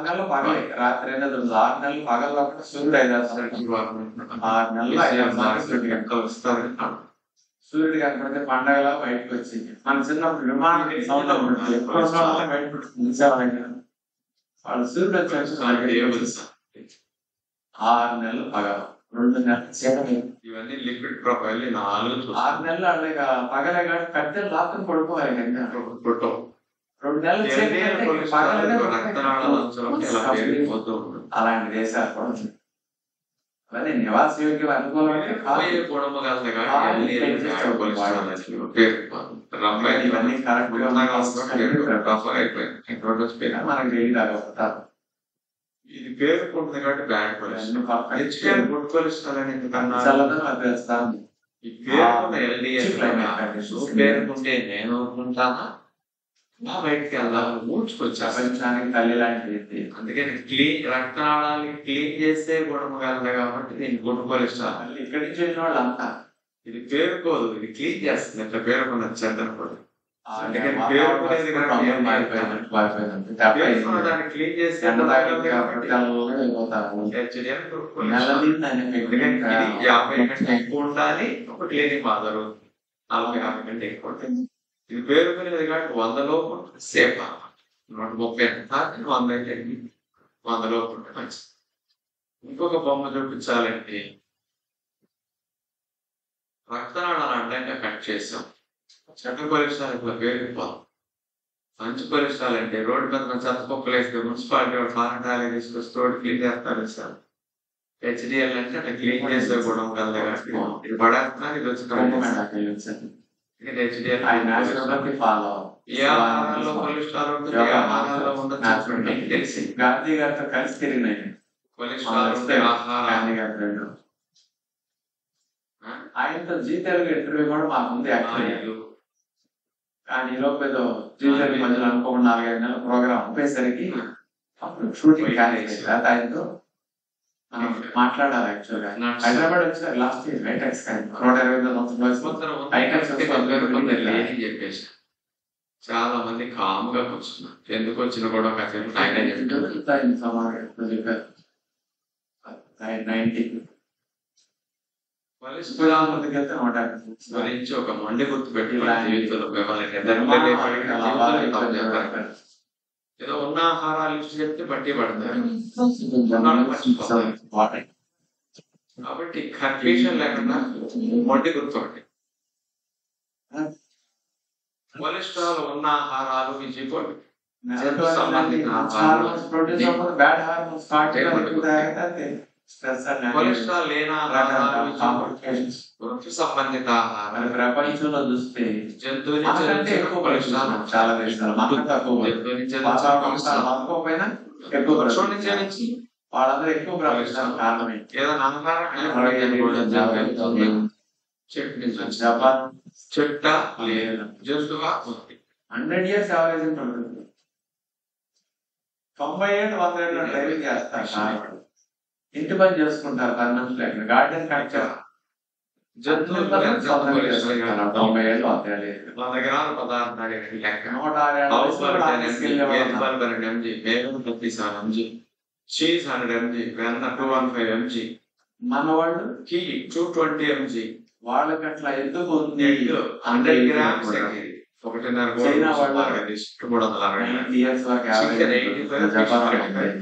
నెలలు పగలే రాత్రి 6 నెలలు పగల్లో సూర్యుడు 6 నెలలు సూర్యుడు కనపడితే పండగలా బయటకు వచ్చింది. మన చిన్నప్పుడు విమానం సౌండ్ వాళ్ళు సూర్యుడు వచ్చి 6 నెలలు పగల 2 నెలలు చీకటి
ఇవన్నీ లిక్విడ్ ప్రొఫైల్
6 నెలలు అదే పగలే కానీ కట్టెలు లాక్కుని పడుకోవాలి కదా 2 నెలలు అలాంటి దేశాలు కూడా అదే నివాస యోగ్యం అనుకోవాలి. ఇవన్నీ కరెక్ట్ గా మనకు తెలియదు.
ఇది పేరుకుంటుంది కాబట్టి బ్యాడ్ పొల్యూషన్ గుడ్ పొల్యూషన్ ఎందుకన్నా ఈ పేరుకున్న ఎల్డిఎస్ పేరుకుంటే నేను ఊరుకుంటానా బయటకి వెళ్దాము ఊడ్చుకొచ్చా
ప్రపంచానికి తల్లి లాంటిది.
అందుకని క్లీన్ రక్తనాళాలకి క్లీన్ చేస్తే గుణమగలదు కాబట్టి దీన్ని గుడ్ పొల్యూషన్
ఇక్కడి నుంచి వెళ్ళిన వాళ్ళు అంతా
ఇది పేరుకోదు, ఇది క్లీన్ చేస్తుంది. ఇట్లా పేరుకున్న చెత్తను కూడా దాన్ని క్లీన్ చేస్తే యాభై కంటే ఎక్కువ ఉండాలి. ఒక క్లీనింగ్ మాదరు 40-50 కంటే ఎక్కువ ఉంటుంది. ఇది పేరుకునేది కాబట్టి 100 లోపు సేఫ్ 130 100 అయితే 100 లోపు ఉంటే మంచిది. ఇంకొక బొమ్మ చూపించాలంటే రక్తనాళాలు అడ్డంగా కట్ చేసాం. చెట్ల పరిసరాలు ఇట్లా పేరుకుపోతాం. మంచి పరిసరాలు అంటే రోడ్డు మీద చెత్త కుక్కలు వేస్తే మున్సిపాలిటీ కారణాలు తీసుకొచ్చి రోడ్డు క్లీన్ చేస్తారు సార్. హెచ్డిఎల్ అంటే అట్లా క్లీన్ చేసే కూడా కలదు కాబట్టి ఇది పడేస్తున్నారు. ఇది వచ్చి ఏ ఆహారాల్లో కొలెస్ట్రాల్ ఉంటుంది, ఏ ఆహారాల్లో ఉండదు తెలిసి
గాంధీ గారితో కలిసి తిరిగినాయి.
కొలెస్ట్రాల్ ఉంటే ఆహారం
ఆయనతో జీతాలు ఇంటర్వ్యూ కూడా మాకుంది యాక్చువల్లీ. కానీ ఈలోపు ఏదో జీతాలు మధ్యలో అనుకోకుండా 4-5 నెలల ప్రోగ్రామ్ అప్పేసరికి అప్పుడు షూటింగ్ ఆయనతో మాట్లాడాలి. యాక్చువల్గా హైదరాబాద్ వచ్చారు లాస్ట్ ఇయర్ ఐటెక్స్
చెప్పేసి చాలా మంది కామ్గా కూర్చున్నారు. ఎందుకు వచ్చిన కూడా గురించి ఒక మొండి గుర్తు పెట్టి ఏదో ఉన్న ఆహారాలు ఇచ్చి చెప్తే బట్టి పడతారు కాబట్టి కన్ఫ్యూజన్ లేకుండా మొండి గుర్తు ఒకటి. కొలెస్ట్రాల్ ఉన్న ఆహారాలు కొలెస్ట్రాల్ లేని ఆహారాలు వృత్తి సంబంధిత ఆహారాలు.
ప్రపంచంలో చూస్తే
జంతువు
కొలెస్ట్రాల్ చాలా వాళ్ళందరూ ఎక్కువ ప్రపంచం కారణమే.
ఏదైనా
జపాన్
చెట్ట లేదు జంతువా
100 years యావరేజ్ ఉంటుంది. 90 ఏళ్ళు 100 ఏళ్ళు డ్రైవింగ్ చేస్తారు. ఇంటి పని చేసుకుంటారు. గార్డెన్ కల్చర్ జంతువులు 90 ఏళ్ళు 100 ఏళ్ళు
100 గ్రాముల పదార్థాలు లెక్క
106
mg మేఘం 37 mg చీజ్ 100 mg వెన్న 215 mg
మన వాళ్ళు
టీ 220 mg
వాళ్ళకి అట్లా ఎందుకు ఉంది
100 grams 1.5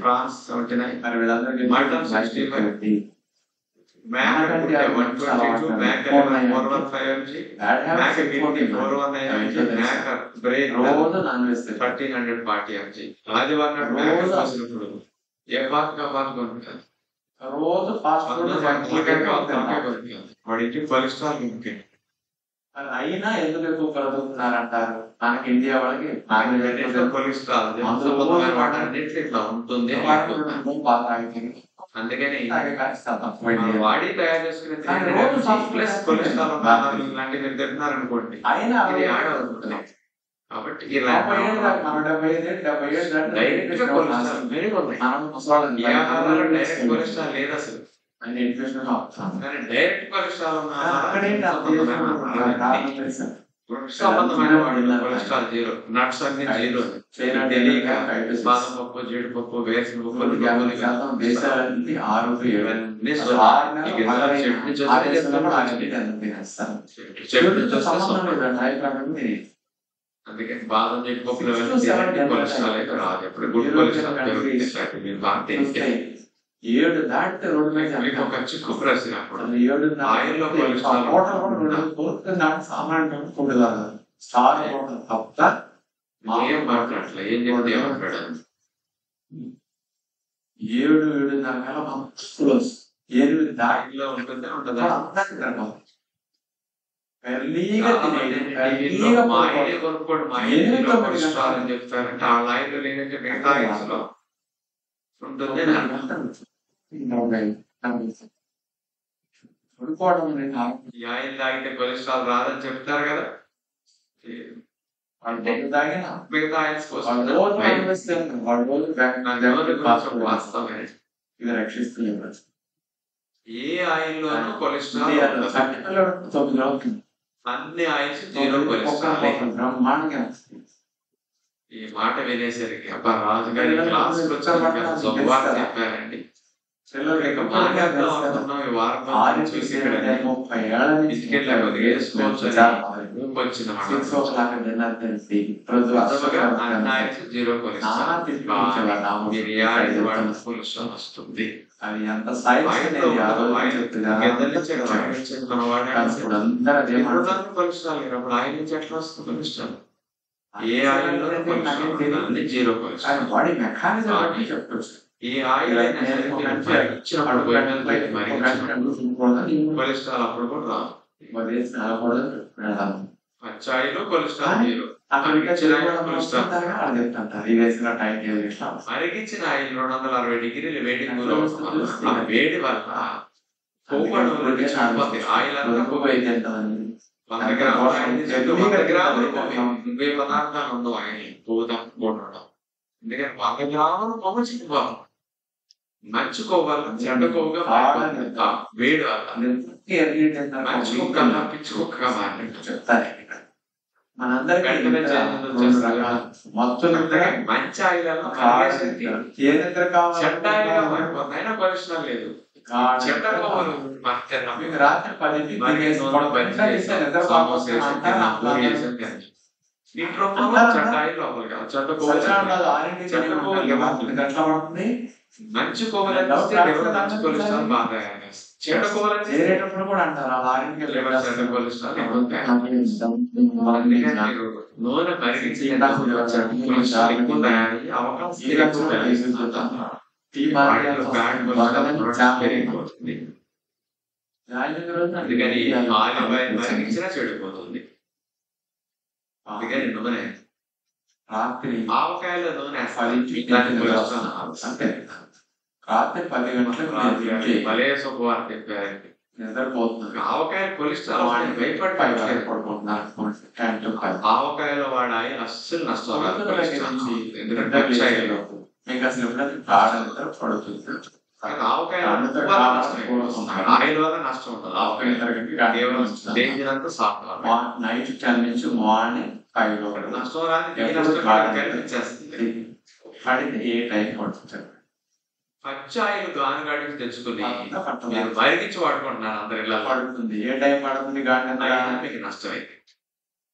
ఫ్రాన్స్ 79 మటన్ 65 మ్యాక్
మనకంటే అది
వన్
మంచి
ట్వంటీ టూ,
అలవాటు.
Mac
phone
415 MG,
bad
Mac
habits ఎక్కువ
419 ఎంజీ, మ్యాక్ బ్రేక్
రోజు నాన్ వెజ్
1340 ఎంజీ. ఆదివారం నాడు మ్యాక్
రోజు
వచ్చినప్పుడు ఏ బాగా పాల్గొంటారు.
రోజు ఫాస్ట్ ఫుడ్
వాడి ఇంటికి కొలెస్ట్రాల్ ముఖ్యం.
అయినా ఎందుకు ఎక్కువ కలుగుతున్నారంటారు? మనకి ఇండియా వాళ్ళకి
కొలెస్ట్రాల్ ఇట్లా ఉంటుంది. అందుకని వాడి తయారు చేసుకునే ప్లస్ కొలెస్ట్రాల్ లాంటివి తింటున్నారు అనుకోండి, ఇది యాడ్ అవుతుంది. కాబట్టి ఇలా డైరెక్ట్ గా కొలెస్ట్రాల్ ఈ ఆహారాల్లో డైరెక్ట్ కొలెస్ట్రాల్ లేదు అసలు. కానీ డైరెక్ట్ కొలెస్ట్రాల్ ఉన్న సంబంధమైన వాటిలో కొలెస్ట్రాల్ జీరో, నట్స్ అన్ని జీరో. తెలియక బాదం పప్పు, జీడిపప్పు, వేసిన పప్పు అందుకే బాదం జీడిపప్పులు కొలెస్ట్రాల్ అయితే రాదు. ఎప్పుడు గుడ్ కొలెస్ట్రాల్ పెరుగుతుంది. బాగా తెలిస్తే
7 దాటితే రోడ్డు మీద
ఒక చిక్కు ప్రశ్న. అప్పుడు
7
ఆయిల్లో కొలెస్ట్రాల్
సామాన్య ఫుడ్ కాదు, స్టార్ హోటల్ తప్ప
ఏం మాట్లాడలే. ఏం చెప్తే ఏమంటాడు?
7-7:30 8
దాటిలో ఉంటుంది ఉంటుందా? కొనుక్కోండి మా ఇంట్లో కొలెస్ట్రాల్ అని చెప్తారంటే ఆ ఆయిల్ లేదంటే మిగతా ఆయిల్స్ లో ఉంటుంది. ఈ ఆయిల్ తాగితే కొలెస్ట్రాల్ రాదని చెప్తారు కదా. మిగతా ఆయిల్స్ వాస్తవమే. ఏ ఆయిల్లోనూ కొలెస్ట్రాల్ అన్ని ఆయిల్స్ జీరో కొలెస్ట్రాల్. ఈ మాట వినేసరికి అబ్బా రాజుగారి క్లాస్ చెప్పారండి. జీరో వస్తుంది.
అది ఎంత
ఆయిల్ నుంచి ఎట్లా వస్తుంది కొలెస్ట్రాల్? ఏ oil zero cholesterol.
Body mechanism చెప్పొచ్చు.
ఈ ఆయిల్ కొలెస్ట్రాల్ అప్పుడు కూడా రాదు. పచ్చి ఆయిల్ కొలెస్ట్రాల్ జీరో. అరిగించిన ఆయిల్ 260 డిగ్రీలు వేడి ఆ వేడి వల్ల కొవ్వు ఆయిల్ అంతా కొవ్వు అయితే 100 గ్రాములు 30 పదార్థాలు ఉండవు ఆయిల్ కొవ్వు తక్కువ. ఎందుకంటే 100 గ్రాములు కొవ్వు చిక్కుపోతాం. మంచి కొవ్వల్ల చెడ్డ కొవ్వుగా వేడి వల్ల మంచి కుక్క పిచ్చి కుక్కగా మారినట్టు చెప్తారు. మంచి ఆయిల్ చెడ్డ ఆయిల్గా మారిపోతుంది. అయినా కొలెస్ట్రాల్ లేదు. చెడ్డ కొవ్వులు
రాత్రి 10
దీంట్లో చెడ్డ ఆయిల్ లోపల కాదు. చెడ్డ కొవ్వు మంచి కొవ్వులు మంచి కొలెస్ట్రాల్ బాగా చెడ్డ కొవ్వులు
చేరేటప్పుడు కూడా అంటారు
చెడ్డ కొలెస్ట్రాల్. నూనె మరిగించి ఎక్కువ తయారీ అవకాశం. అందుకని ఆలివ్ ఆయిల్ మరిగించినా చెడిపోతుంది. అందుకని నూనె ఆవకాయలో నూనె
అంటే రాత్రి 10 గంటలకు
భలే శుభవార్త చెప్పారండి.
నిద్రపోతుంది.
ఆవకాయ కొలెస్ట్రాల్ ఆవకాయలో వాడు ఆయిల్ అస్సలు నష్టం రాదు. ఎందుకంటే
మీకు అసలు పడుతుంది.
ఆవకాయ ఆయిల్ వల్ల నష్టం ఉండదు. ఆవకాయ
నైట్ 10 నుంచి మార్నింగ్ 5
నష్టం రాదు. కనిపించేస్తుంది.
పడితే ఏ టైం పడుతుంది?
పచ్చి ఆయిల్ గానుగాడికి తెచ్చుకుని మీరు మరిగించి వాడుకుంటున్నారు. అందరు ఇలా
పడుతుంది. ఏ టైం పడుతుంది?
మీకు నష్టం అయితే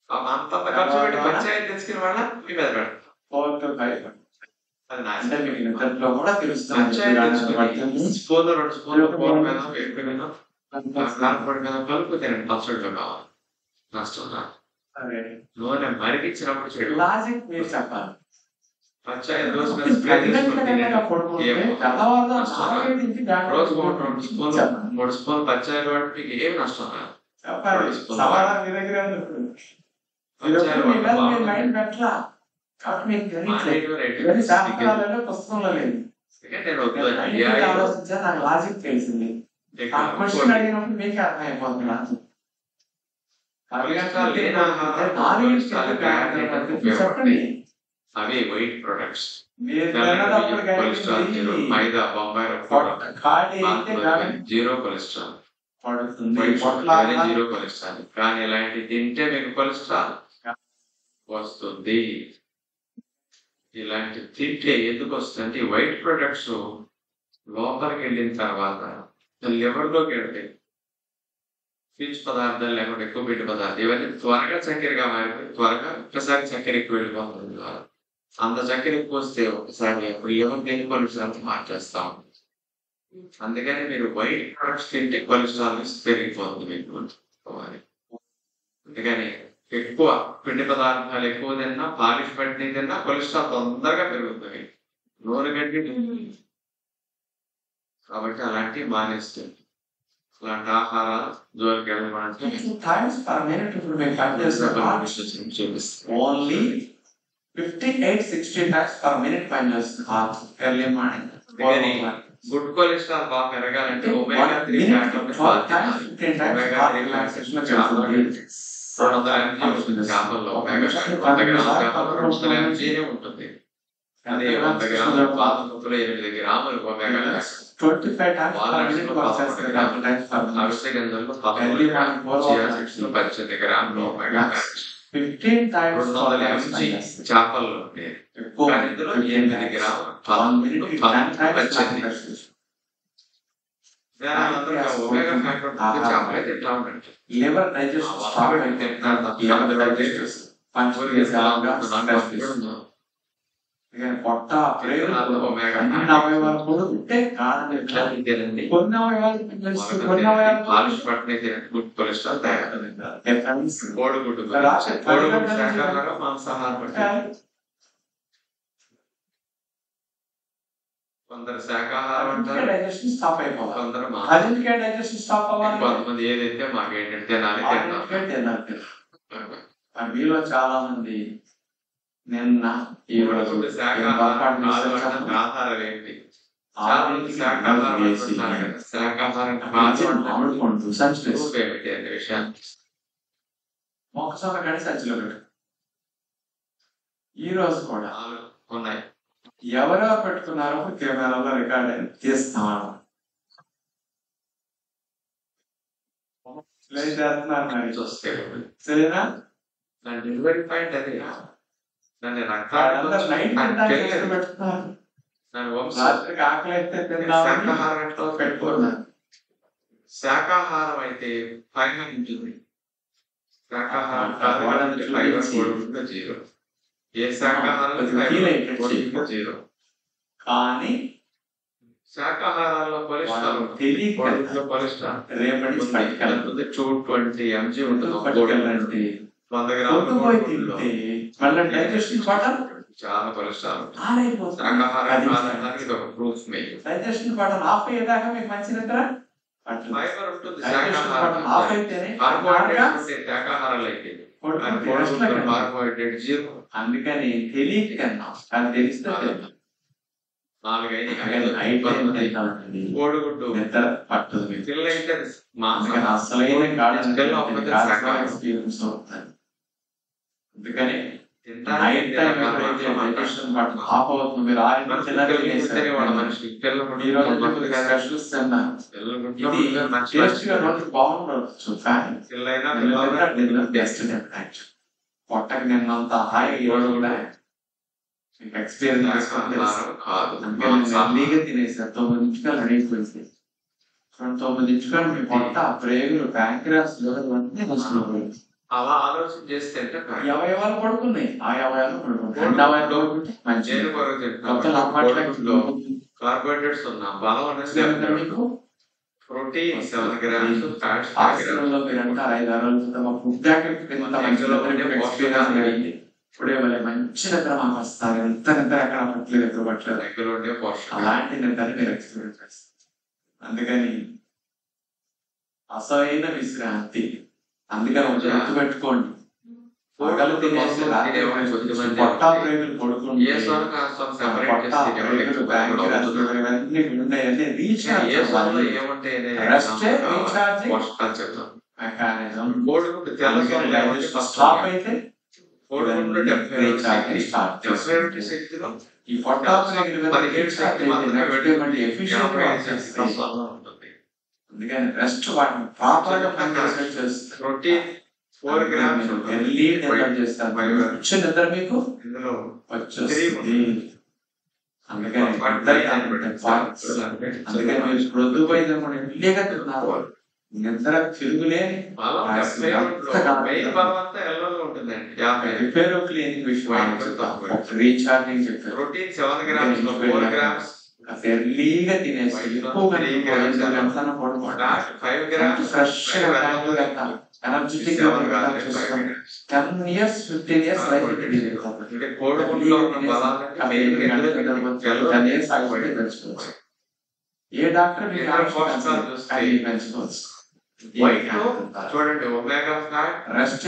అంత ఖర్చు పెట్టి పచ్చి ఆయిల్ తెచ్చుకుని వాళ్ళ మీ మీద పెడతారు.
4 to 5
అది
అంటే
నాశనం.
మీకు నిద్రలో కూడా తెలుస్తుంది.
కషాయం తెచ్చుకొని స్పూన్లో 2 స్పూన్లు కూర మీద వేడి మీద కారపొడి మీద కలుపు తినండి. పచ్చడిలో కావాలి, నష్టం రాదు.
సరే,
నూనె మరిగించినప్పుడు చెడు.
లాజిక్ మీరు చెప్పాలి.
కషాయం రోజు మీద స్ప్రే చేసుకొని తినండి. ఏమో నష్టం రాదు. రోజుకు 2 స్పూన్లు 3 స్పూన్లు పచ్చాయలు వాటి మీకు ఏమి నష్టం రాదు.
చెప్పాలి. సమాధానం మీ దగ్గరే ఉంది.
పచ్చాయలు
మీ మీద
వాడటం
మీరు మైండ్ పెట్టలా. కాబట్టి మీకు తెలియట్లేదు.
బాగుంది.
ఇవన్నీ శాస్త్రాలలో పుస్తకంలో లేదు.
నేను వద్దు
నేను
అని
అన్నిటికీ ఆలోచించా, నాకు లాజిక్ తెలిసింది. ఆ క్వశ్చన్ అడిగినప్పుడు మీకే అర్థమైపోతుంది నాకు. చెప్పండి.
అవి వైట్ ప్రొడక్ట్స్.
మీరు తిన్నప్పుడు
కొలెస్ట్రాల్ జీరో, మైదా, బొంబాయి
ఖాళీ అయితే గాలి
జీరో కొలెస్ట్రాల్,
పడుతుంది.
Zero cholesterol. కానీ ఇలాంటి తింటే మీకు కొలెస్ట్రాల్ వస్తుంది. ఇలాంటి తింటే ఎందుకు వస్తుంది? వైట్ ప్రొడక్ట్స్ లోపలికి వెళ్ళిన తర్వాత లివర్లోకి వెళ్తాయి. పీచు పదార్థాలు లేకుండా ఎక్కువ పిండి పదార్థాలు ఇవన్నీ త్వరగా చక్కెరగా మారిపోయి త్వరగా ఒక్కసారి చక్కెర ఎక్కువ వెళ్ళిపోతుంది. అంత చక్కెర ఎక్కువ వస్తే ఒకసారి లివర్ దేని కొలెస్ట్రాల్ మార్చేస్తా ఉంటుంది. అందుకని మీరు వైట్ ప్రొడక్ట్స్ తింటే కొలెస్ట్రాల్ పెరిగిపోతుంది మీకు. అందుకని ఎక్కువ పిండి పదార్థాలు ఎక్కువ తిన్నా, పాలిష్ పట్టిన తిన్నా కొలెస్ట్రాల్ తొందరగా పెరుగుతుంది. నూనె గడ్డి కాబట్టి అలాంటివి మానేస్తుంది. అలాంటి ఆహారాలు జోలికి వెళ్ళమంటే
ఓన్లీ 58-60 times per minute పనిచేస్తుంది ఎర్లీ మార్నింగ్.
గుడ్ కొలెస్ట్రాల్ బాగా పెరగాలంటే ఒమేగా 3 ఫ్యాట్ ఉంది. 200 mg ఉంటుంది చేపల్లో. ఒమేగా 100 గ్రాముల చేపల్లో 200 mg ఉంటుంది. అది 100 గ్రాముల బాదం 8 గ్రాములు ఒమేగా
25 times per minute వచ్చేస్తుంది.
అవిసె గింజల్లో 18 గ్రాములు ఒమేగా
15 times
200 mg చేపల్లో కానీ ఇందులో 8 గ్రాములు 11 వచ్చింది. ఒమేగా ఫ్యాక్టర్ చేపలు అయితే ఎట్లా ఉంటుంది?
లివర్ డైజెషన్ పొట్ట అన్ని అవయవాలు కూడా ఉంటే కొన్ని అవయవాలు
గుడ్ కొలెస్ట్రాల్ తయారు. కోడిగుడ్డు శాకాహారం, మాంసాహారం. కొందరు శాకాహారం అంటారు,
డైజెషన్ స్టాప్ అయిపోవాలి.
కొందరు
అదికే డైజెషన్ స్టాప్ అవ్వాలి.
కొంతమంది ఏదైతే మాకేంటంటే తినాలి.
మీలో చాలా మంది నిన్న ఈ రోజు
శాకాహారం ఏంటి? చాలా మంది శాకాహారం విషయాన్ని
మొక్కసొక్క గడి సంచిలో పెట్టు. ఈ రోజు కూడా
ఉన్నాయి.
ఎవరో పెట్టుకున్నారో కెమెరాలో రికార్డ్ అయింది, తీస్తాను చేస్తున్నారు మరి
చూస్తే.
సరేనా?
డెలివరీ పాయింట్ అది. దాన్ని శాకాహారం అయితే ఫైబర్ ఉంటుంది. శాకాహారం జీరో. ఏ శాకాహారం జీరో.
కానీ
శాకాహారాల్లో కొలెస్ట్రాల్ కొలెస్ట్రాల్ 220 mg ఉంటుంది. 100 గ్రాములు చాలా కొలెస్ట్రాల్. శాకాహారానికి ఇది ఒక ప్రూఫ్.
డైజెషన్ బటన్ ఆఫ్ అయ్యేదాకా మీకు మంచి నిద్ర.
ఫైబర్ ఉంటుంది శాకాహారాలు అయితే. Carbohydrate zero.
అందుకని తెలియదు కన్నా అది తెలిస్తే
4-5 కోడిగుడ్డు
నిద్ర పట్టదు.
పిల్లలైతే
అసలైన ఎక్స్పీరియన్స్ అవుతుంది. అందుకని night time digestion button off అవుతుంది. మీరు పొట్టకి నిన్నంత హాయి కూడా ఎక్స్పీరియన్స్ ఎర్లీగా తినేసారు. 9 నిమిషాలు అడిగిపోయింది. 9 నిమిషాలు మీ పొట్ట ప్రేగులు ప్యాంక్రాస్ అన్నీ వస్తున్నాయి.
అలా ఆలోచన చేస్తే అంటే
ఈ అవయవాలు పడుకున్నాయి, ఆ అవయవాలు పడుకుంటాయి, రెండు అవయవాలు పడుకుంటే మంచి
నేను కొరకు తింటున్నాను. కార్బోహైడ్రేట్స్ ఉన్నా బలం అనేది
మీకు
ప్రోటీన్ 7 grams, ఫ్యాట్స్ 5 grams.
హాస్పిటల్లో మీరంటే 5-6 రోజులు మా ఫుడ్ జాకెట్ కింద ఎక్స్పీరియన్స్ అయింది. ఇప్పుడే వాళ్ళే మంచి నిద్ర మాకు వస్తారు, ఎంత నిద్ర ఎక్కడ పట్టలేదు, ఎక్కడ పట్టలేదు,
దగ్గర ఉండే పోషకాలు
అలాంటి నిద్రని మీరు ఎక్స్పీరియన్స్ చేస్తారు. అందుకని అసలైన విశ్రాంతి, అందుకని ఒక గుర్తు పెట్టుకోండి, పగలు తినేసి రాత్రి పొట్టా ప్రేగులు పడుకుంటే ఇవన్నీ ఉన్నాయని రీఛార్జ్ మెకానిజం స్టాప్ అయితే ఈ పొట్టా ప్రేగులు అందుకని రెస్ట్ వాటిని ప్రాపర్ గా
చేస్తుంది. 4 grams
ఎర్లీ నిద్ర చేస్తారు, మంచి నిద్ర మీకు వచ్చేస్తుంది. అందుకని మీరు ప్రొద్దుపోయిన ఎర్లీగా తిన్నారు, నిద్ర తిరుగులేని రిపేర్ క్లీనింగ్ విషయం రీఛార్జింగ్ చెప్పారు. ఎర్లీగా తినేసి ఎక్కువ fresh energetic 10 years 15 years life ఏ డాక్టర్ పెంచుకోవచ్చు.
చూడండి ఒమేగా ఫ్యాట్
రెస్ట్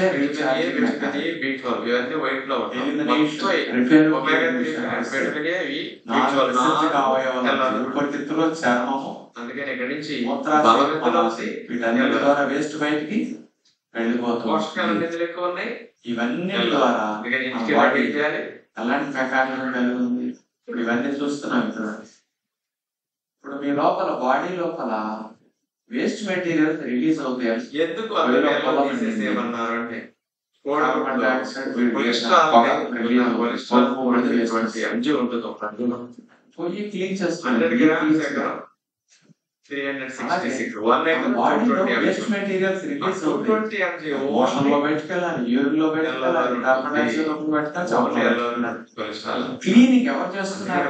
ఇవన్నీ వైట్ లో
ఉపరితిత్తులో చర్మము,
అందుకని ఇక్కడ నుంచి
వీటన్నిటి ద్వారా వేస్ట్ బయటికి వెళ్ళిపోతుంది.
పోషకాలు నిధులు ఎక్కువ ఉన్నాయి,
ఇవన్నీ ద్వారా అలాంటి మెకానిజం కలిగి ఉంది. ఇప్పుడు ఇవన్నీ చూస్తున్నాం ఇక్కడ. ఇప్పుడు మీ లోపల బాడీ లోపల వేస్ట్ మెటీరియల్స్ రిలీజ్ అవుతాయి.
ఎందుకు
పోయి క్లీన్ చేస్తాం. వేస్ట్ మెటీరియల్స్ రిలీజ్ అవుతాయి, మోషన్ లో పెట్టుకెళ్ళాలి, యూరిన్ లో పెట్టుకెళ్ళాలి, కార్బన్ డైఆక్సైడ్ లోపల పెట్టాలి. క్లీనింగ్ ఎవరు చేస్తున్నారు?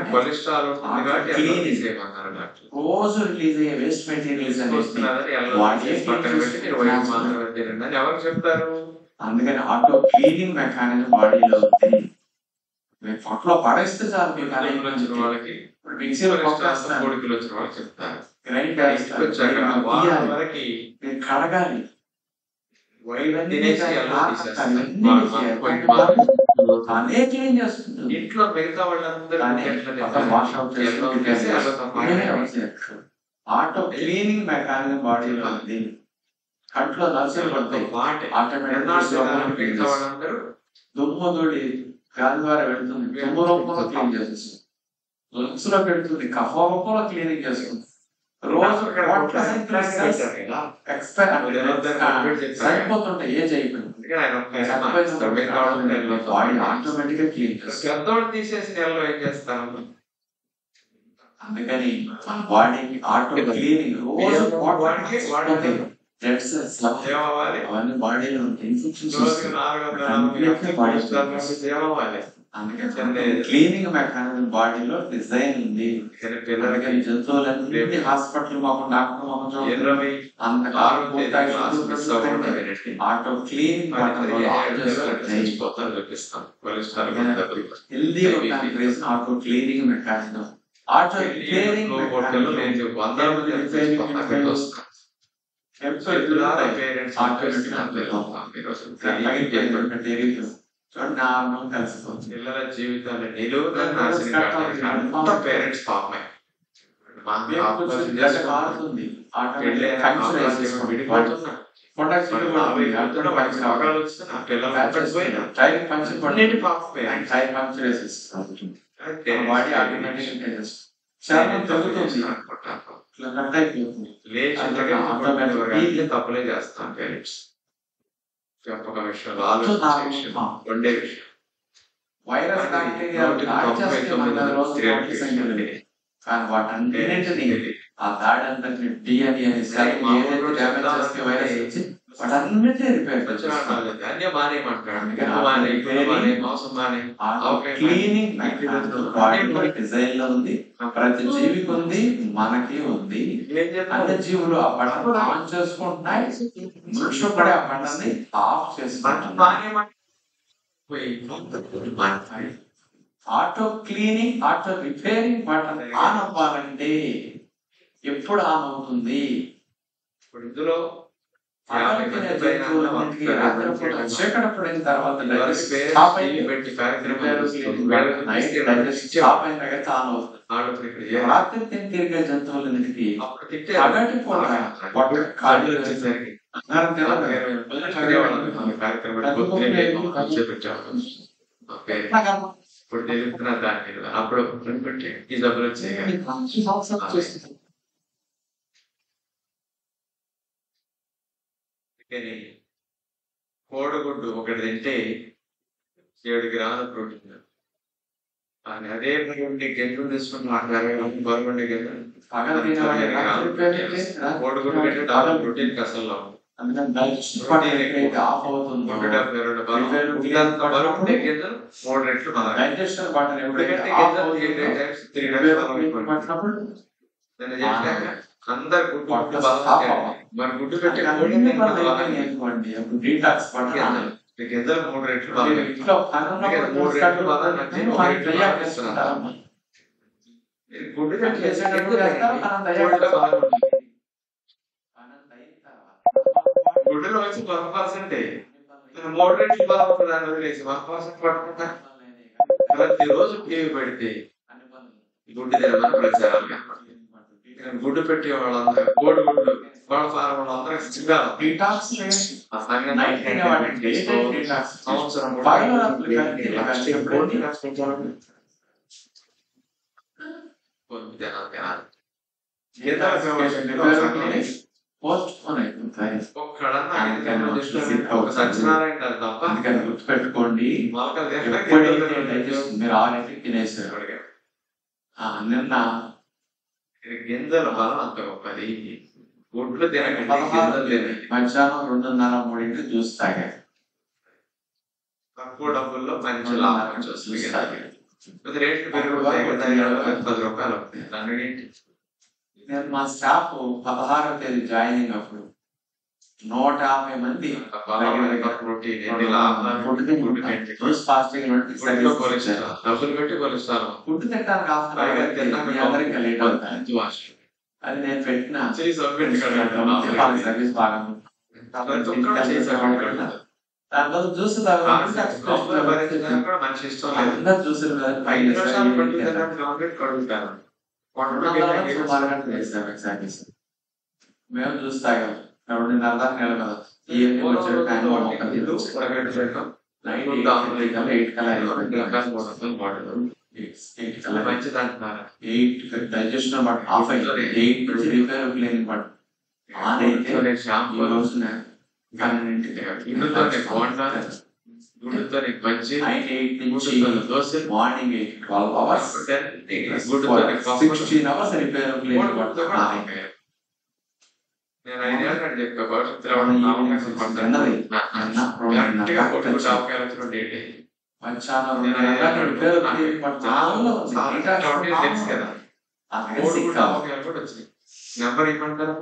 రోజు రిలీజ్ అయ్యే వేస్ట్ మెటీరియల్స్
ఎవరు చెప్తారు?
అందుకని ఆటో క్లీనింగ్ మెకానిజం బాడీలో ఉంది. మీరు పొట్టలో పడేస్తే చాలు, మీకు
వాళ్ళకి
మిక్సీలో
చెప్తారు
కడగాలి, అనే క్లీన్ చేస్తుంది.
ఇంట్లో మిగతా వాళ్ళందరూ
ఆటో క్లీనింగ్ మెకానిజం బాడీలో ఉంది. కంట్లో నర్సులు పడతాయి, ఆటోమేటిక్ దుమ్ము తోడి గాలి ద్వారా వెళ్తుంది, దుమ్ము రూపంలో క్లీన్ చేస్తుంది, లంగ్స్ లో పెడుతుంది, కఫ రూపంలో క్లీనింగ్ చేస్తుంది. రోజు సరిపోతుంటాయి, ఏజ్ అయిపోయింది ఆటోమేటిక్ గా క్లీన్ చేస్తుంది.
తీసేసి నెలలో ఏం చేస్తాను?
అందుకని మన బాడీకి ఆటో క్లీనింగ్ రోజు అవన్నీ బాడీలో క్లీనింగ్ మెకానిజం బాడీలో డిజైన్ ఉంది. జంతువులన్నీ హాస్పిటల్ మాకు doctor auto cleaning healthy auto cleaning mechanism. Auto cleaning
పిల్లల జీవితాన్ని నిలువుగా పేరెంట్స్ పాపమే తప్పులే చేస్తాం పేరెంట్స్. చెప్పక విషయాలు ఆలోచించే వండే విషయం
వైరస్ కానీ వాటన్నింటినీ ఆ దాడి అంతటిని డిఎన్ఏ వైరస్ వచ్చి వాటన్నిటినీ రిపేర్
అన్నీ మానేయమంటాడు. మోసం మానే
క్లీనింగ్ డిజైన్ లో ఉంది, ప్రతి జీవికి ఉంది, మనకి ఉంది. అన్ని జీవులు ఆ బటన్ ఆన్ చేసుకుంటున్నాయి, మనుషులు కూడా ఆ బటన్ ని ఆఫ్ చేసుకుంటున్నాయి. Auto cleaning, auto repairing button on అవ్వాలంటే ఎప్పుడు ఆన్ అవుతుంది?
ఇప్పుడు ఇందులో
చీకట పడిన తర్వాత రాత్రి తిరిగే జంతువులన్నిటికీ పగటి పూట
ఇప్పుడు తెలుస్తున్న దాని అప్పుడు ఈ డబ్బులు వచ్చాయి. కోడిగుడ్డు ఒకటి తింటే 7 గ్రాముల ప్రోటీన్. అదే గింజలు తీసుకుని మాట్లాడే బరువుండే గింజలు కోడిగుడ్డు కంటే డబుల్ ప్రోటీన్ కసల్లో గింజలు 3 రెట్లు అందరు గుడ్డు మన గుడ్డు పెట్టే గింజలు 3 రెట్లు గుడ్డు గుడ్డులో వచ్చి 1%, 3 రెట్లు బలం దాన్ని వదిలేసి 1% పట్టుకుంటా ప్రతిరోజు టీవీ పెడితే గుడ్డు తినమని ప్రచారాలు. గుడ్డు పెట్టే వాళ్ళందరూ కోడి గుడ్డు వాళ్ళ ఫారం వాళ్ళందరూ సంవత్సరం సత్యనారాయణ తప్ప
గుర్తుపెట్టుకోండి. మీరు ఆల్రెడీ తినేసారు. నిన్న
గింజల బలం అంత గొప్పది. గుడ్లు తినకండి, గింజలు తినండి.
మధ్యాహ్నం 2:30-3 జ్యూస్ తాగారు.
తక్కువ డబ్బుల్లో మంచి లాభం చూస్తాయి. రేట్లు పెరుగుతాయి కదా, 10 రూపాయలు అవుతాయి. దానికేంటి?
నేను మా స్టాఫ్ 16వ తేదీ జాయినింగ్ అప్పుడు 150 మంది
డబ్బులు పెట్టి కొలుస్తారు.
ఫుడ్ తినడానికి లేట్ అవుతుంది. అది నేను పెట్టిన సర్వీస్ బాగా దాంట్లో జ్యూస్
మంచి ఇష్టం
జ్యూస్ మేము జ్యూస్ తాగాం. 2:30 దాకా నిలబడదు. డైజెషన్ ఆఫ్ అయితే 8 నుంచి రిపేర్ క్లీనింగ్ పట్టు ఆన్ అయితే morning 12 hours 16 hours repair cleaning పట్టు.
నేను 5 ఏళ్ళ కంటే చెప్పా భవిష్యత్తులో నెంబర్ ఇవ్వమంటారు.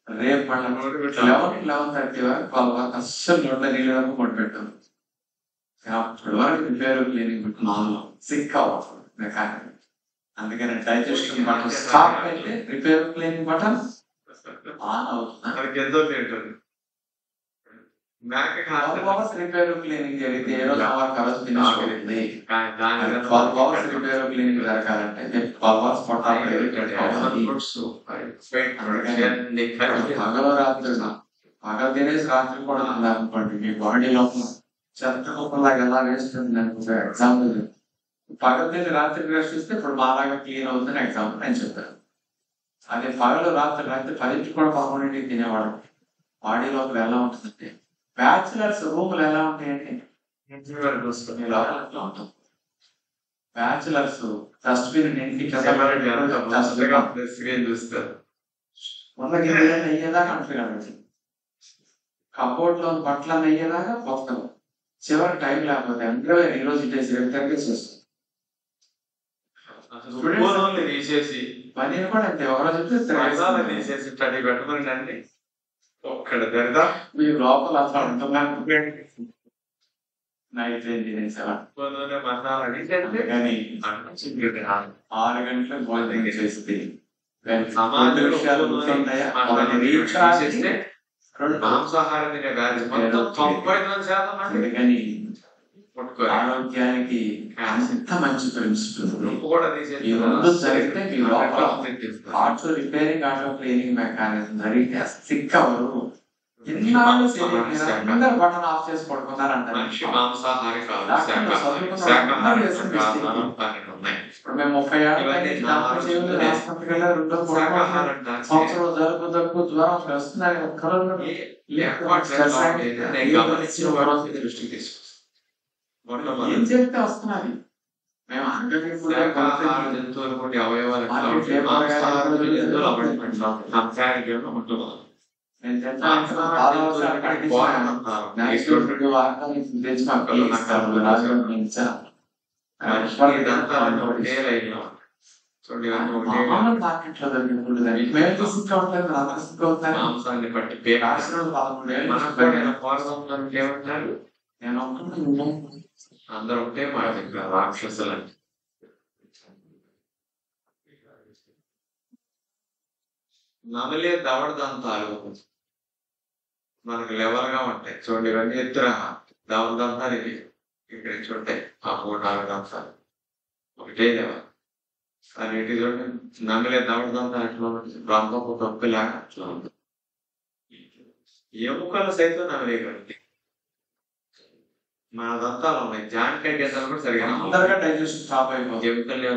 రేపు 11:30 వరకు 12 వరకు అస్సలు నోట్ల నీళ్ళు వరకు కొట్టుపెట్టాను. అప్పటి వరకు రిపేర్ క్లీనింగ్ పెట్టుకున్నాను. సిక్ అవ్వదు కానీ అందుకని డైజెషన్ బటన్ స్టాప్ అయితే రిపేర్ క్లీనింగ్ బటన్ ఆన్ అవుతుంది. రిపేర్ క్లీనింగ్ జరిగితే 7 hours ఫినిష్ అవుతుంది. 12 hours రిపేర్ క్లీనింగ్ జరగాలంటే 12 hours పగలు రాత్రి పగలు తినేసి రాత్రి కూడా అనుకోండి మీ బాడీ లోపల చెత్త కుప్పలాగా ఎలా వేస్తుంది అనుకుంటే ఎగ్జాంపుల్. పగలు తిని రాత్రి రెస్ట్ ఇస్తే ఇప్పుడు బాగా క్లీన్ అవుతుంది ఎగ్జాంపుల్ నేను చెప్పాను. అదే పగలు రాత్రి 10 కూడా 11 తినేవాడు బాడీ లోపల ఎలా ఉంటుందంటే బ్యాచులర్స్ రూములు ఎలా ఉంటాయండి? బ్యాచులర్స్ డస్ట్బిన్ ఇంటికి ఉన్న గిన్నెలన్నీ అయ్యేదాకా అంటున్నాడు. కబోర్డ్ లో బట్టలు అయ్యేదాకా కొత్తలు. చివరి టైం లేకపోతే అందరూ ఈరోజు తగ్గేసేస్తుంది.
తీసేసి
పని కూడా అంతే, ఎవరో చెప్తే
తీసేసి స్టడీ పెట్టమండి. ఒక్కడ దరిదా
మీరు లోపల అసలు అంటున్నాను నైట్ కానీ 6 గంటలకు భోజనం చేస్తే
మాంసాహారం తినే వ్యాధి మొత్తం 99%
అందుకని ఆరోగ్యానికి అంత మంచి ప్రిన్సిపల్. ఈ రెండు జరిగితే మీ లోపల auto repairing, auto cleaning mechanism జరిగితే స్టిక్ అవరు. ఎన్నాళ్ళు అందరు బటన్ ఆఫ్ చేసి పడుకున్నారంటారు. ఇప్పుడు మేము 30 ఏళ్ళ సంవత్సరం జరుపు జ్వరం వస్తుందని ఏం చెప్తే వస్తున్నది. మేము
అందరూ ఒకటే మాట చెప్పారు, రాక్షసులని. నమలే దవడ దంతాలు మనకు లెవెల్గా ఉంటాయి చూడండి. ఇవన్నీ ఎత్తురా దవడ దంతాలు ఇవి ఇక్కడ చూంటాయి. ఆ 3-4 దంతాలు ఒకటే లెవెల్. కానీ ఇటు చూడండి, నమలే దవడ దంతాలు ఎట్లా ఉంటుంది, బ్రహ్మకు తొప్పిలాగా అట్లా ఉంటుంది. ఎముకలు సైతం నమలేయగలిగి మన దంతాలు ఉన్నాయి. జాయింకాయ గేదలు కూడా సరిగా
డైజెషన్ స్టాప్ అయిపోతుంది.
ఎముకలు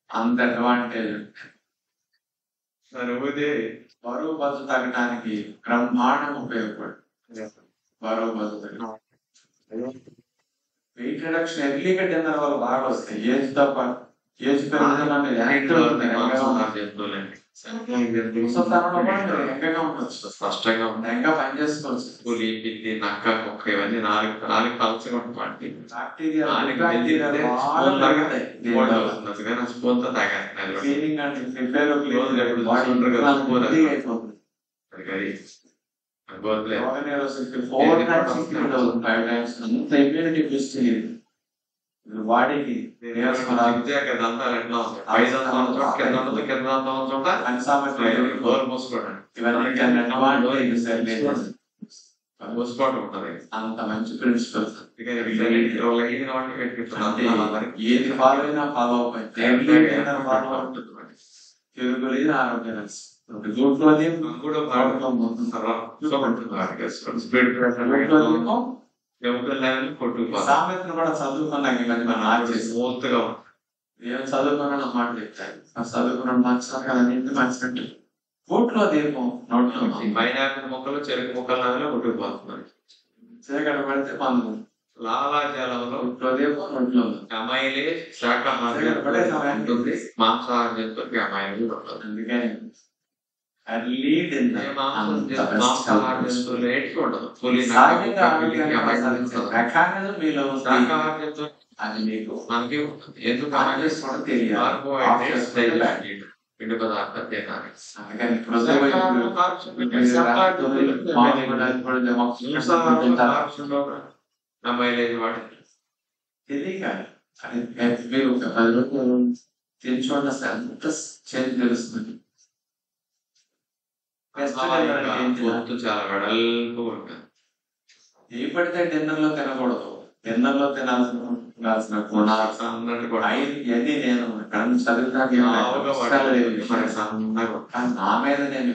అంత అడ్వాంటేజ్. బరువు బదులు తగ్గడానికి బ్రహ్మాండం ఉపయోగపడుతుంది. బరువు బదులు వెయిట్ రిడక్షన్ ఎర్లీగా డిన్నర్ వల్ల బాగా వస్తాయి. ఏజ్ తప్ప ఏజ్
స్పష్టంగా
ఇంకా పని చేసుకోవచ్చు.
పులి, పిల్లి, నక్క, కుక్క ఇవన్నీ 4 పలచగా ఉంటుంది. స్పూన్ తో తాగాలి. వాడికి దంతాలు ఎట్లా మూసుకోవడం ఉంటుంది.
అంత మంచి ప్రిన్సిపల్.
ఏది
ఫాలో అయినా ఫాలో అవుతుంది. ఆరోగ్యం సామెతను కూడా చదువుకున్నాక
స్మూత్గా
ఏం చదువుకున్నా మాట చెప్తారు. చదువుకున్న మంచిగా మంచినట్టు కోట్లో దీపం నోట్లో
పైనాపిల్ మొక్కలు, చెరుకు మొక్కలు కొట్టుకుపోతున్నారు.
చీకట పడితే పనులు
లాలాజలంలో
దీపం నోట్లో
అమ్మాయిలే శాఖాహారం ఉంటుంది, మాంసాహార జంతువులకి అమ్మాయిలు ఉంటుంది.
అందుకని
మాంసాహార జంతువులు ఏటికి ఉండదు. పులి,
మెకానిజం మీలో
శాఖాహార జంతువులు
అది మీకు
మనకి ఎందుకు పిండి పదార్థాలు తినాలి. మైలేజ్ వాడి
తెలియక మీరు ఒక 10 రోజులు తెలుసుకోండి. అసలు ఎంత చేంజ్ తెలుస్తుంది.
చాలా వెడల్పు ఉంటుంది.
ఏ పడితే డిన్నర్ లో తినకూడదు. డిన్నర్ లో తినాల్సిన ఇవన్నీ నేను చదువుతాను. నా మీద నేను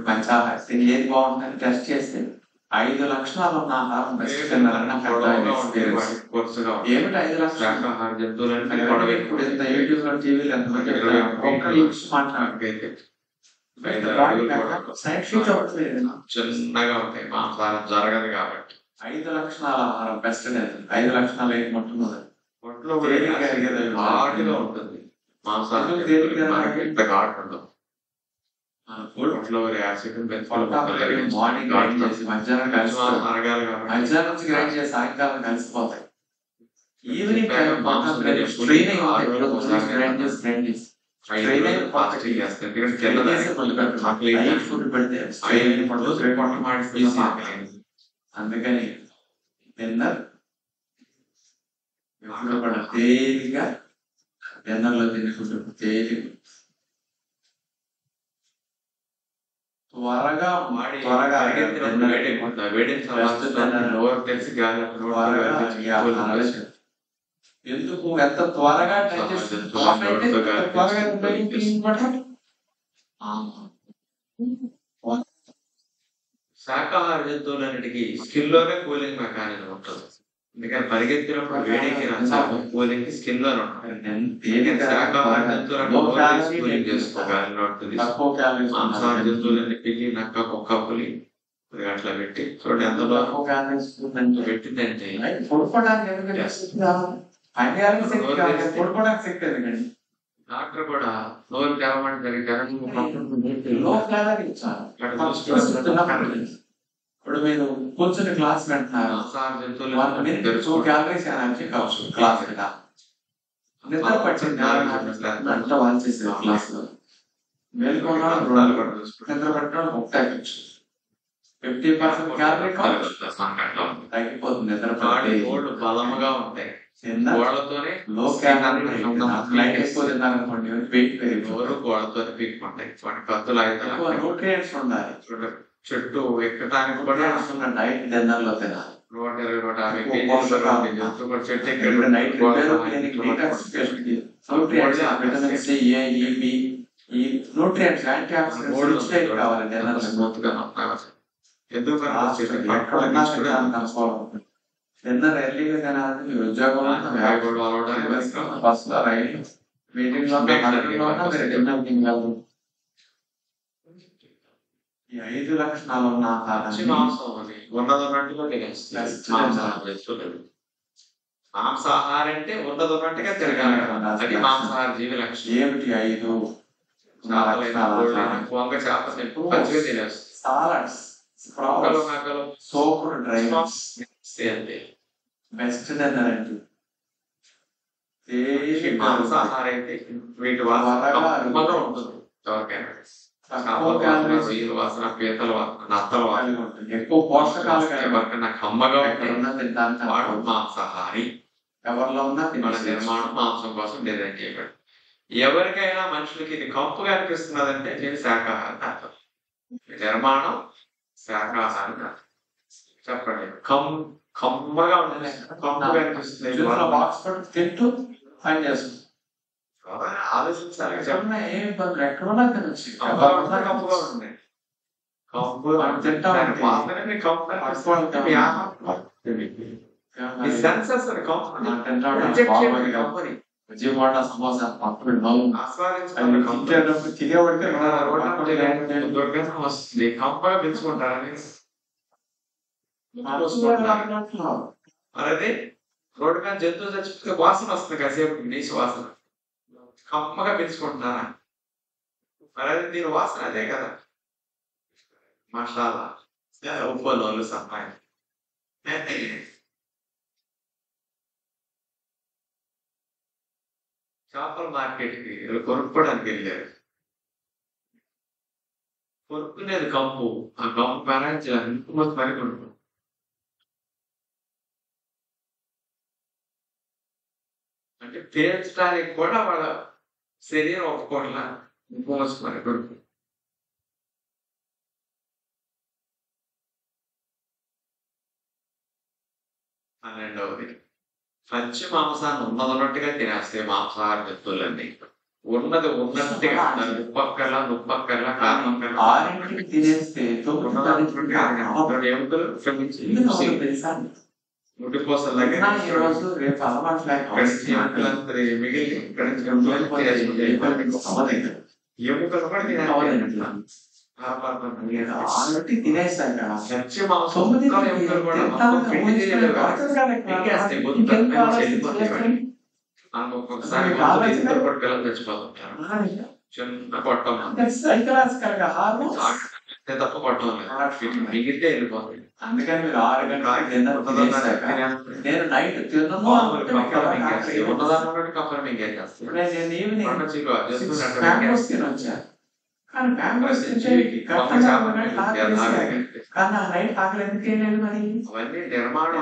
పంచాహారం ఏది బాగుందని టెస్ట్ చేస్తే 5 లక్షణాలు ఉన్న ఆహారం ఏమిటి 5 లక్షణాలు? ఇప్పుడు ఇంత యూట్యూబ్ లో టీవీలో
చిన్నగా ఉంటాయి, మాంసాహారం జరగదు కాబట్టి.
5 లక్షణాల ఆహారం బెస్ట్. 5 లక్షణాలు ఏంటి? మొట్టమొదటి
పొట్టలో కూడా ఘాటుగా ఉంటుంది. మాంసాహారం మనకి ఇంత ఘాటు ఉండదు. పొట్టలో కూడా యాసిడ్
మార్నింగ్ గ్రైండ్ చేసి మధ్యాహ్నం గ్రైండ్ చేసి సాయంకాలం కలిసిపోతాయి. ఈవినింగ్ అందుకని డిన్నర్ ఎప్పుడు కూడా తేలిగా డిన్నర్లో తినుకుంటూ తేలిగా త్వరగా ఎందుకు ఎంత త్వరగా
శాకాహార జంతువులన్నిటికీ స్కిన్ లోనే కూలింగ్ మెకానిజం ఉంటుంది. ఎందుకంటే పరిగెత్తినప్పుడు వేడికి కూలింగ్ స్కిన్ లోనే ఉంటుంది. శాకాహార జంతువులను కూలింగ్ చేసుకోగలిగినట్టుంది. మాంసాహార జంతువులన్నిటికీ నక్క, కుక్క, పులి అట్లా పెట్టి చూడండి ఎంతలో పెట్టిందంటే డాక్టర్ కూడా నోరు తెరవమంటే
ఇప్పుడు మీరు కూర్చొని క్లాస్ పెంటున్నారు, క్లాస్ నిద్ర పట్టింది అంతా వాళ్ళు చేసే క్లాస్ లో మేల్కొన్నా నిద్ర పెట్టడం 50% క్యాలరీ తగ్గిపోతుంది. నిద్ర
బలముగా ఉంటాయి.
లో క్యాలరీ ఎక్కువ తిన్నారనుకోండి వెయిట్ పెరిగిపోరు.
గోడతోనే పీక్కుంటాయి.
న్యూట్రియంట్స్ ఉండాలి.
చెట్టు ఎక్కడానికి కూడా
నైట్ డిన్నర్ లో తినాలి. 120-150 యాంటీ ఆక్సిడెంట్స్ కావాలి డిన్నర్ ఎర్లీగా తినాలి. మీరు ఉద్యోగంలో బస్సులో రైలు మీటింగ్ లో డిన్నర్ తినగలరు. ఈ 5 లక్షణాలు ఉన్న
మాంసాహారం అంటే ఉన్నదన్నట్టుగా తిరగాలి. మాంసాహార జీవి లక్షణం
ఏమిటి? 5
వంగ చేప పచ్చిగా తినేస్తుంది.
సాలడ్స్, సోపుడ్ డ్రైన్స్ బెస్ట్ డిన్నర్ అండి.
మాంసాహారం అయితే వీటి వాసన ఉంటుంది. వాసన, పీతల వాసన, నత్తల వాసన,
ఎక్కువ పోషకాలు
నాకు అమ్మగా వాడు మాంసాహారి.
ఎవరిలో ఉన్న
మన నిర్మాణం మాంసం కోసం డిజైన్ చేయబడి. ఎవరికైనా మనుషులకి ఇది కంపుగా అనిపిస్తున్నదంటే నేను శాకాహారం కాదు. నిర్మాణం శాకాహారం కాదు. చెప్పండి, కమ్మగా ఉంటుంది. కంపుగా అనిపిస్తుంది.
తింటూ పని చేస్తుంది.
ఆలోచించాలి.
చెప్పండి, ఏం ఇబ్బంది ఎక్కడున్నా తినచ్చు.
కంపుగా ఉంటుంది. కంపు
విజయవాడ సమోసా
వస్తుంది. కంపగా పెంచుకుంటారని అదే రోడ్డు మీద జంతువు చచ్చిపోతే వాసన వస్తుంది. కాసేపు నీసు వాసన కమ్మగా పెంచుకుంటున్నారా? మరి అదే దీని వాసన అదే కదా. మసాలా ఉప్పులోళ్ళు సహాయం. చేపల మార్కెట్కి కొనుక్కోవడానికి వెళ్ళారు. కొనుక్కునేది కంపు. ఆ కంపు పెరాంచి మొత్తం మరి కొనుక్కో. అంటే పేర్చడానికి కూడా వాళ్ళ శరీరం ఒప్పుకోట్లా మోసుకొని కొడుకు. రెండవది, పచ్చి మాంసాన్ని ఉన్నదన్నట్టుగా తినేస్తే మాంసాహార జంతువులన్నీ ఉన్నది ఉన్నట్టుగా నుప్పక్కర్లా కారణంగా
తినేస్తే
ఎముకలు ముడిపోసలు మిగిలి ఎముకలు కూడా
తినేస్తాను.
మనకు ఒక్కొక్కసారి ఇద్దరు కూడా పిల్లలు చచ్చిపోతుంటారు. చిన్న కొట్టం
సైకలాజికల్ గా హార్మోన్స్
తప్ప కొట్టం లేదు, మిగిలితే వెళ్ళిపోతుంది.
అందుకని మీరు 6 గంటలకు డిన్నర్ తినేసాక నేను నైట్ తిన్నాను
ఉన్నదాన్ని కప్పర్ మింగేస్తాను.
నేను ఈవినింగ్ 6 మ్యాంగోస్ తినొచ్చా, కానీ మ్యాంగోస్ తింటే కానీ ఆ నైట్ ఆకలి ఎందుకు వేయలేదు మరి?
అవన్నీ నిర్మాణం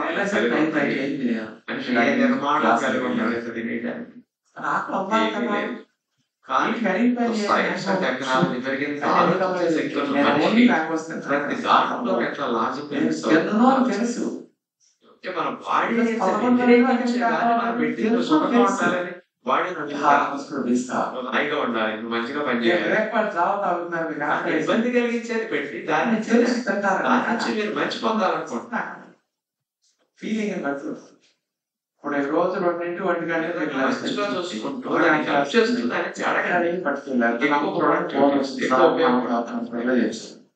సైన్స్ అండ్ టెక్నాలజీ పెరిగింది, ఆలోచించే శక్తులు ప్రతి దాంట్లో ఎట్లా లాజిక్
తెలుసు.
మన బాడీ సుఖంగా ఉండాలని, బాడీ హాయిగా ఉండాలి, మంచిగా పనిచేయాలి, ఇబ్బంది కలిగించేది పెట్టి దాని నుంచి మీరు మంచి పొందాలనుకుంటున్నారు.
ఫీలింగ్ ఇప్పుడు రోజు 2 గంటలు
చూసుకుంటూ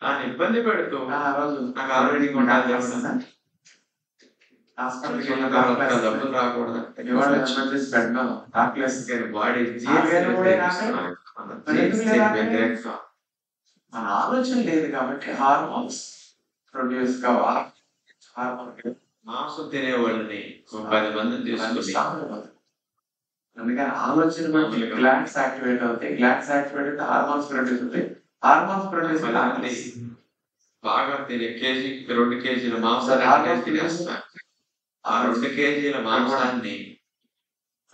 దాన్ని ఇబ్బంది పెడుతూ నాకు ఆల్రెడీ ఉండాలి, డబ్బులు రాకూడదు, బాడీ
మన ఆలోచన లేదు కాబట్టి హార్మోన్స్ ప్రొడ్యూస్ కావాలి.
మాంసం తినేవాళ్ళని 10 మందిని తీసుకుని
అందుకని ఆలోచన బట్టి గ్లాండ్స్ యాక్టివేట్ అవుతాయి, గ్లాండ్స్ యాక్టివేట్ అయితే హార్మోన్స్ ప్రొడ్యూస్ అవుతాయి, హార్మోన్స్ ప్రొడ్యూస్
బాగా తినే కేజీ 2 కేజీల మాంసాన్ని తినేస్తారు. ఆ 2 కేజీల మాంసాన్ని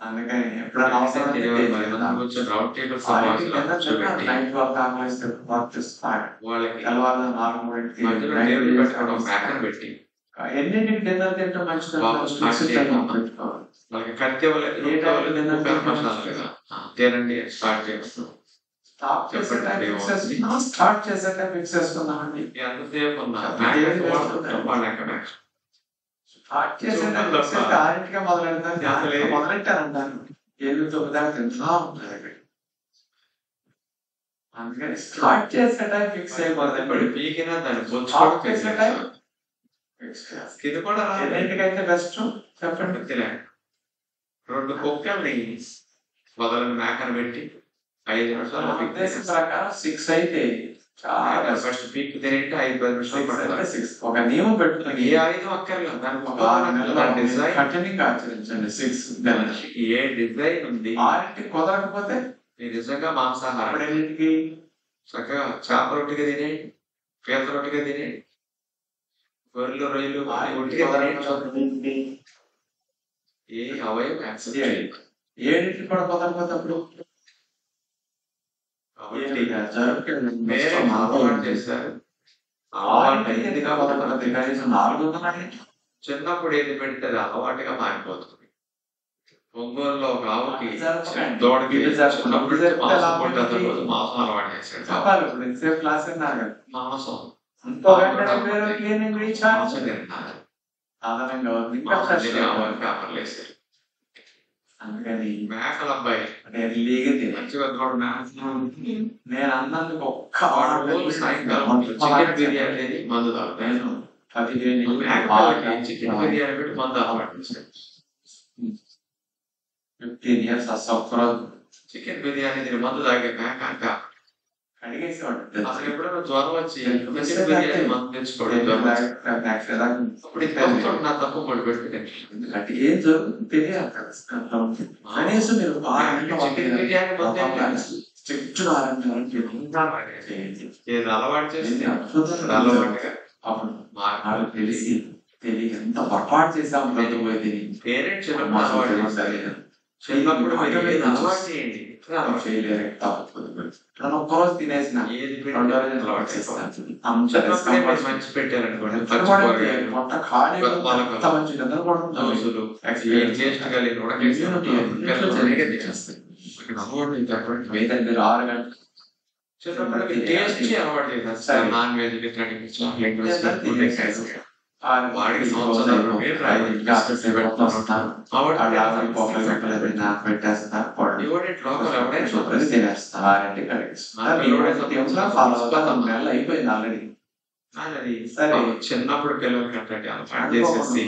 అందుకని ఎప్పుడైనా అవసరం
రౌండ్ టేబుల్ వాళ్ళకి పెట్టి
ఎన్నింటికి డిన్నర్ తింటే మంచిది,
వాళ్ళకి కత్తి తినండి స్టార్ట్ చేస్తాం.
స్టార్ట్ చేసాక ఫిక్స్ చేసుకుందామండి.
ఎంతసేపు
ఆరింటిగా మొదలెట్టారంటాను, 7-9 దాకా తింటా ఉంటారు. అందుకని స్టార్ట్ చేసే టైం ఫిక్స్ అయిపోతుంది.
పీకినా దాన్ని
ఎన్నింటికైతే బెస్ట్ చెప్పండి.
2 కుక్కల్ని మొదలను మేకను పెట్టి 5 నిమిషాలు
ప్రకారం 6 అయితే చాలా
ఫస్ట్ పీక్ తినేంటే 5-10 నిమిషాలు పడుతుంది.
ఒక నియమం పెట్టుకుని
ఏ 5 అక్కర్లేదు,
కంటిన్యూగా ఆచరించండి. 6
ఏ డిజైన్ ఉంది
6కి కుదరకపోతే
మీరు నిజంగా మాంసాహారం
ఎన్నింటికి
చక్కగా చేప రొట్టిగా తినేయండి, పీత రొట్టిగా తినేయండి, గొర్రెలు రొయ్యలు ఒట్టిగా తినేయండి. ఏ అవయం యాక్సెప్ట్ చేయండి.
7కి కూడా కుదరకపోతే అప్పుడు
చేశారు. చిన్నప్పుడు ఏది పెడితే అది అలవాటుగా మారిపోతుంది. ఒంగోలులో ఒక ఆవుకి దూడకి మాంసం అలవాటు చేశాడు. మాంసం మేకల అబ్బాయి మంచిగా
నేను అన్నందుకు ఒక్క
సాయంకాలం చికెన్ బిర్యానీ మందు తాగుతాను. చికెన్ బిర్యానీ పెట్టి మందు అలవాటు చేశాడు.
15 years
చికెన్ బిర్యానీ తిని మందు తాగే మేక అంట అసలు ఎప్పుడైనా జ్వరం వచ్చి చికెన్ బిర్యానీ మందు తెచ్చుకోవడం అప్పుడు నా తప్పు పడి పెట్టి
ఏం జరుగుతుంది తెలియాలి కదా. కనీసం మీరు
చికెన్ బిర్యానీ ఏది అలవాటు చేస్తే అలవాటుగా
అప్పుడు తెలిసి తెలియ ఎంత పొరపాటు చేసాం పోయి
పేరెంట్స్ చిన్నప్పుడు అలవాటు చేస్తారు. చిన్నప్పుడు అలవాటు చేయండి,
చేయలేరు తప్పదు. ఒక్కరోజు తినేసిన
మంచి పెట్టారనుకోండి
మీరు 6 గంటలు
చిన్నప్పుడు టేస్ట్ అలవాటు చేస్తారు. నాన్ వెజ్ వాడికి సంవత్సరాలు
అయిపోయింది ఆల్రెడీ.
చిన్నప్పుడు పిల్లలకి అట్లాంటి అలవాటు చేసేసి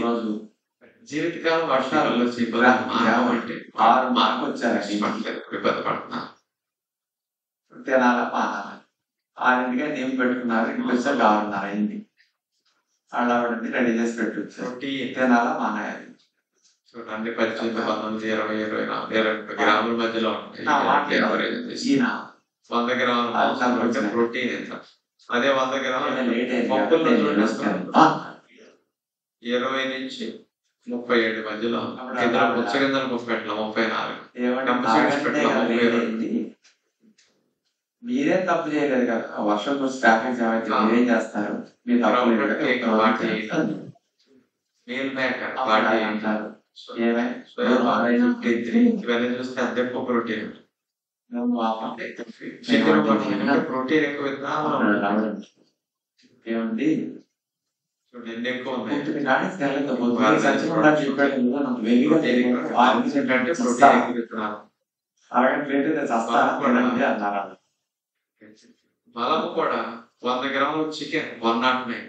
జీవితకాలం వర్షాలలో అంటే
6 మార్కు వచ్చారండి
విపత్తు పడుతున్నారు.
తినాల మానాల 6ంటికే నేమ్ పెట్టుకున్నారు. ఇంటికి వచ్చాక 6:30 అయింది. ఆవిడండి రెడీ చేసి పెట్టొచ్చారు. తినాల మానేయాలి.
చూడండి 18, 19, 20, 24, 20 గ్రాముల మధ్యలో ఉంటాయి.
ఈయన
100 గ్రాముల ప్రోటీన్ ఎంత? అదే 100 గ్రాముల పప్పుల్లో చూడండి 20 నుంచి 37 మధ్యలో. పుచ్చగింజలు 34.
మీరేం తప్పు చేయలేదు కదా. వర్షం వచ్చి ట్రాఫిక్ జామ్ అయితే మీరేం చేస్తారు? మీరు అంటారు
ఇవన్నీ చూస్తే అంతే ప్రోటీన్ ప్రోటీన్ ఎక్కువ
ఏమండి
ఎన్ని ఎక్కువ ఉన్నాయి. బలము కూడా 100 గ్రాములు చికెన్ 109,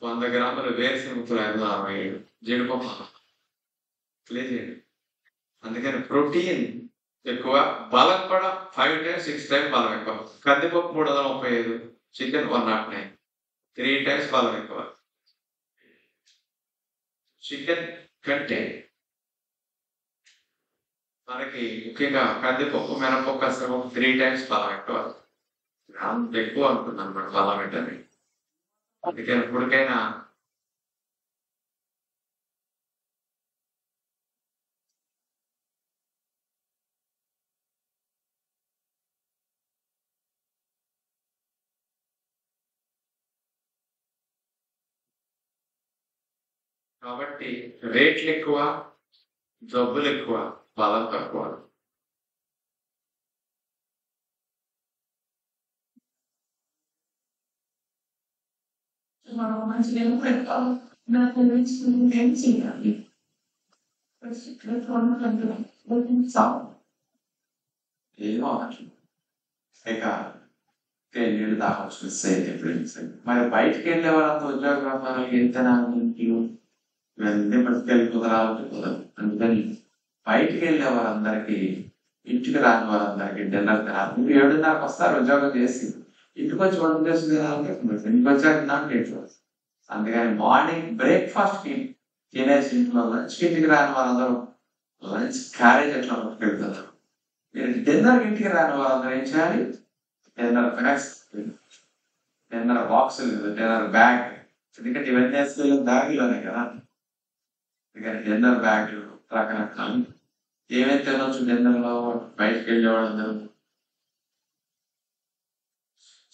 100 గ్రాములు వేరుశనగలు 567, జీడిపప్పు లేదు. అందుకని ప్రోటీన్ ఎక్కువ, బలం కూడా 5 times 6 times బలం ఎక్కువ. కందిపప్పు 335, చికెన్ 109, 3 times బలం ఎక్కువ. చికెన్ కంటే మనకి ముఖ్యంగా కందిపప్పు, మినపప్పు, పెసరపప్పు 3 times బలం ఎక్కువ. అంత ఎక్కువ అనుకున్నాను అన్నమాట బలం ఏంటని. అందుకని ఎప్పటికైనా కాబట్టి రేట్లు ఎక్కువ, జబ్బులు ఎక్కువ, బలం తక్కువ.
ఏమో ఇక నీళ్ళు తాగొచ్చు మరి బయటకు వెళ్ళే వాళ్ళంతా ఉద్యోగ వ్యాపారాలు ఇవన్నీ బతికెళ్ళి కుదరాలంటే కుదరదు. అందుకని బయటికి వెళ్ళే వారందరికీ, ఇంటికి రాని వారందరికీ డిన్నర్ తినాలి. మీరు 7:30కి వస్తారు ఉద్యోగం చేసి, ఇంటికి వచ్చి వంట చేసి తినాలంటే ఇంటికి వచ్చాక తినాలంటే ఇంట్లో. అందుకని మార్నింగ్ బ్రేక్ఫాస్ట్ కి తినేసి ఇంట్లో లంచ్ ఇంటికి రాని వారందరూ లంచ్ క్యారేజ్ ఎట్లా పెడుతున్నారు. మీరు డిన్నర్ ఇంటికి రాని వారందరూ ఏం చేయాలి? డిన్నర్ బ్యాగ్స్, డిన్నర్ బాక్సులు, డిన్నర్ బ్యాగ్. ఎందుకంటే ఇవన్నీ వేసుకెళ్ళిన బ్యాగులోనే కదా. డిన్నర్ బ్యాగులు రకరకాలు ఏమైతే తినొచ్చు డిన్నర్లో. బయటకు వెళ్ళేవాళ్ళందరూ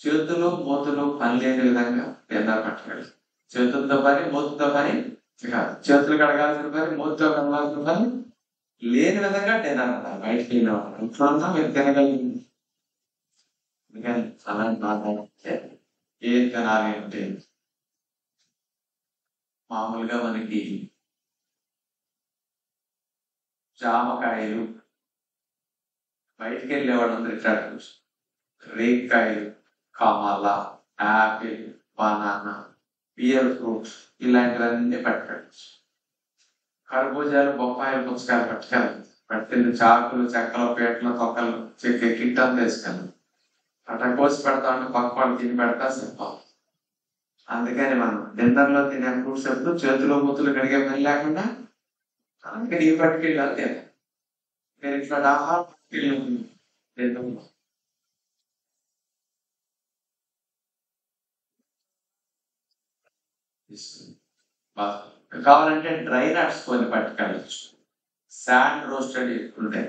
చేతులు మూతులు పని లేని విధంగా డిన్నర్ పట్టుకెళ్ళి, చేతులతో పని మూతులతో పని, చేతులు కడగాల్సిన పని మూతుతో కడగాల్సిన పని లేని విధంగా డిన్నర్ అన్నారు. బయటకు వెళ్ళేవాళ్ళు ఇంట్లో మీరు తినగలిగింది. అందుకని అలాంటి మాట్లాడితే ఏం తినాలి అంటే మామూలుగా మనకి జామకాయలు, బయటికి వెళ్ళే వాళ్ళందరూ ఇట్లా రేగికాయలు, కమల, యాపిల్, బనానా, పియర్ ఫ్రూట్స్ ఇలాంటివన్నీ పట్టుకెళ్ళచ్చు. కర్బూజాలు, బొప్పాయిలు, పుచ్చకాయలు పట్టుకెళ్ళి చాకులు, చెక్కలు, పీటలు, తొక్కలు చెక్కే కిట్ అంతా వేసుకెళ్ళాలి. అట్లా కోసి పెడతా ఉంటే పక్క వాళ్ళు తిని పెడతా సింపల్. అందుకని మనం డిన్నర్లో తినే ఫ్రూట్స్ ఎప్పుడు చేతులు మూతులు కడిగే పని లేకుండా అందుకని ఈ పట్టుకెళ్ళాలి. నేను ఇట్లా ఆహారం కావాలంటే డ్రై నట్స్ కొన్ని పట్టుకెళ్ళచ్చు. శాండ్ రోస్టెడ్ ఉంటాయి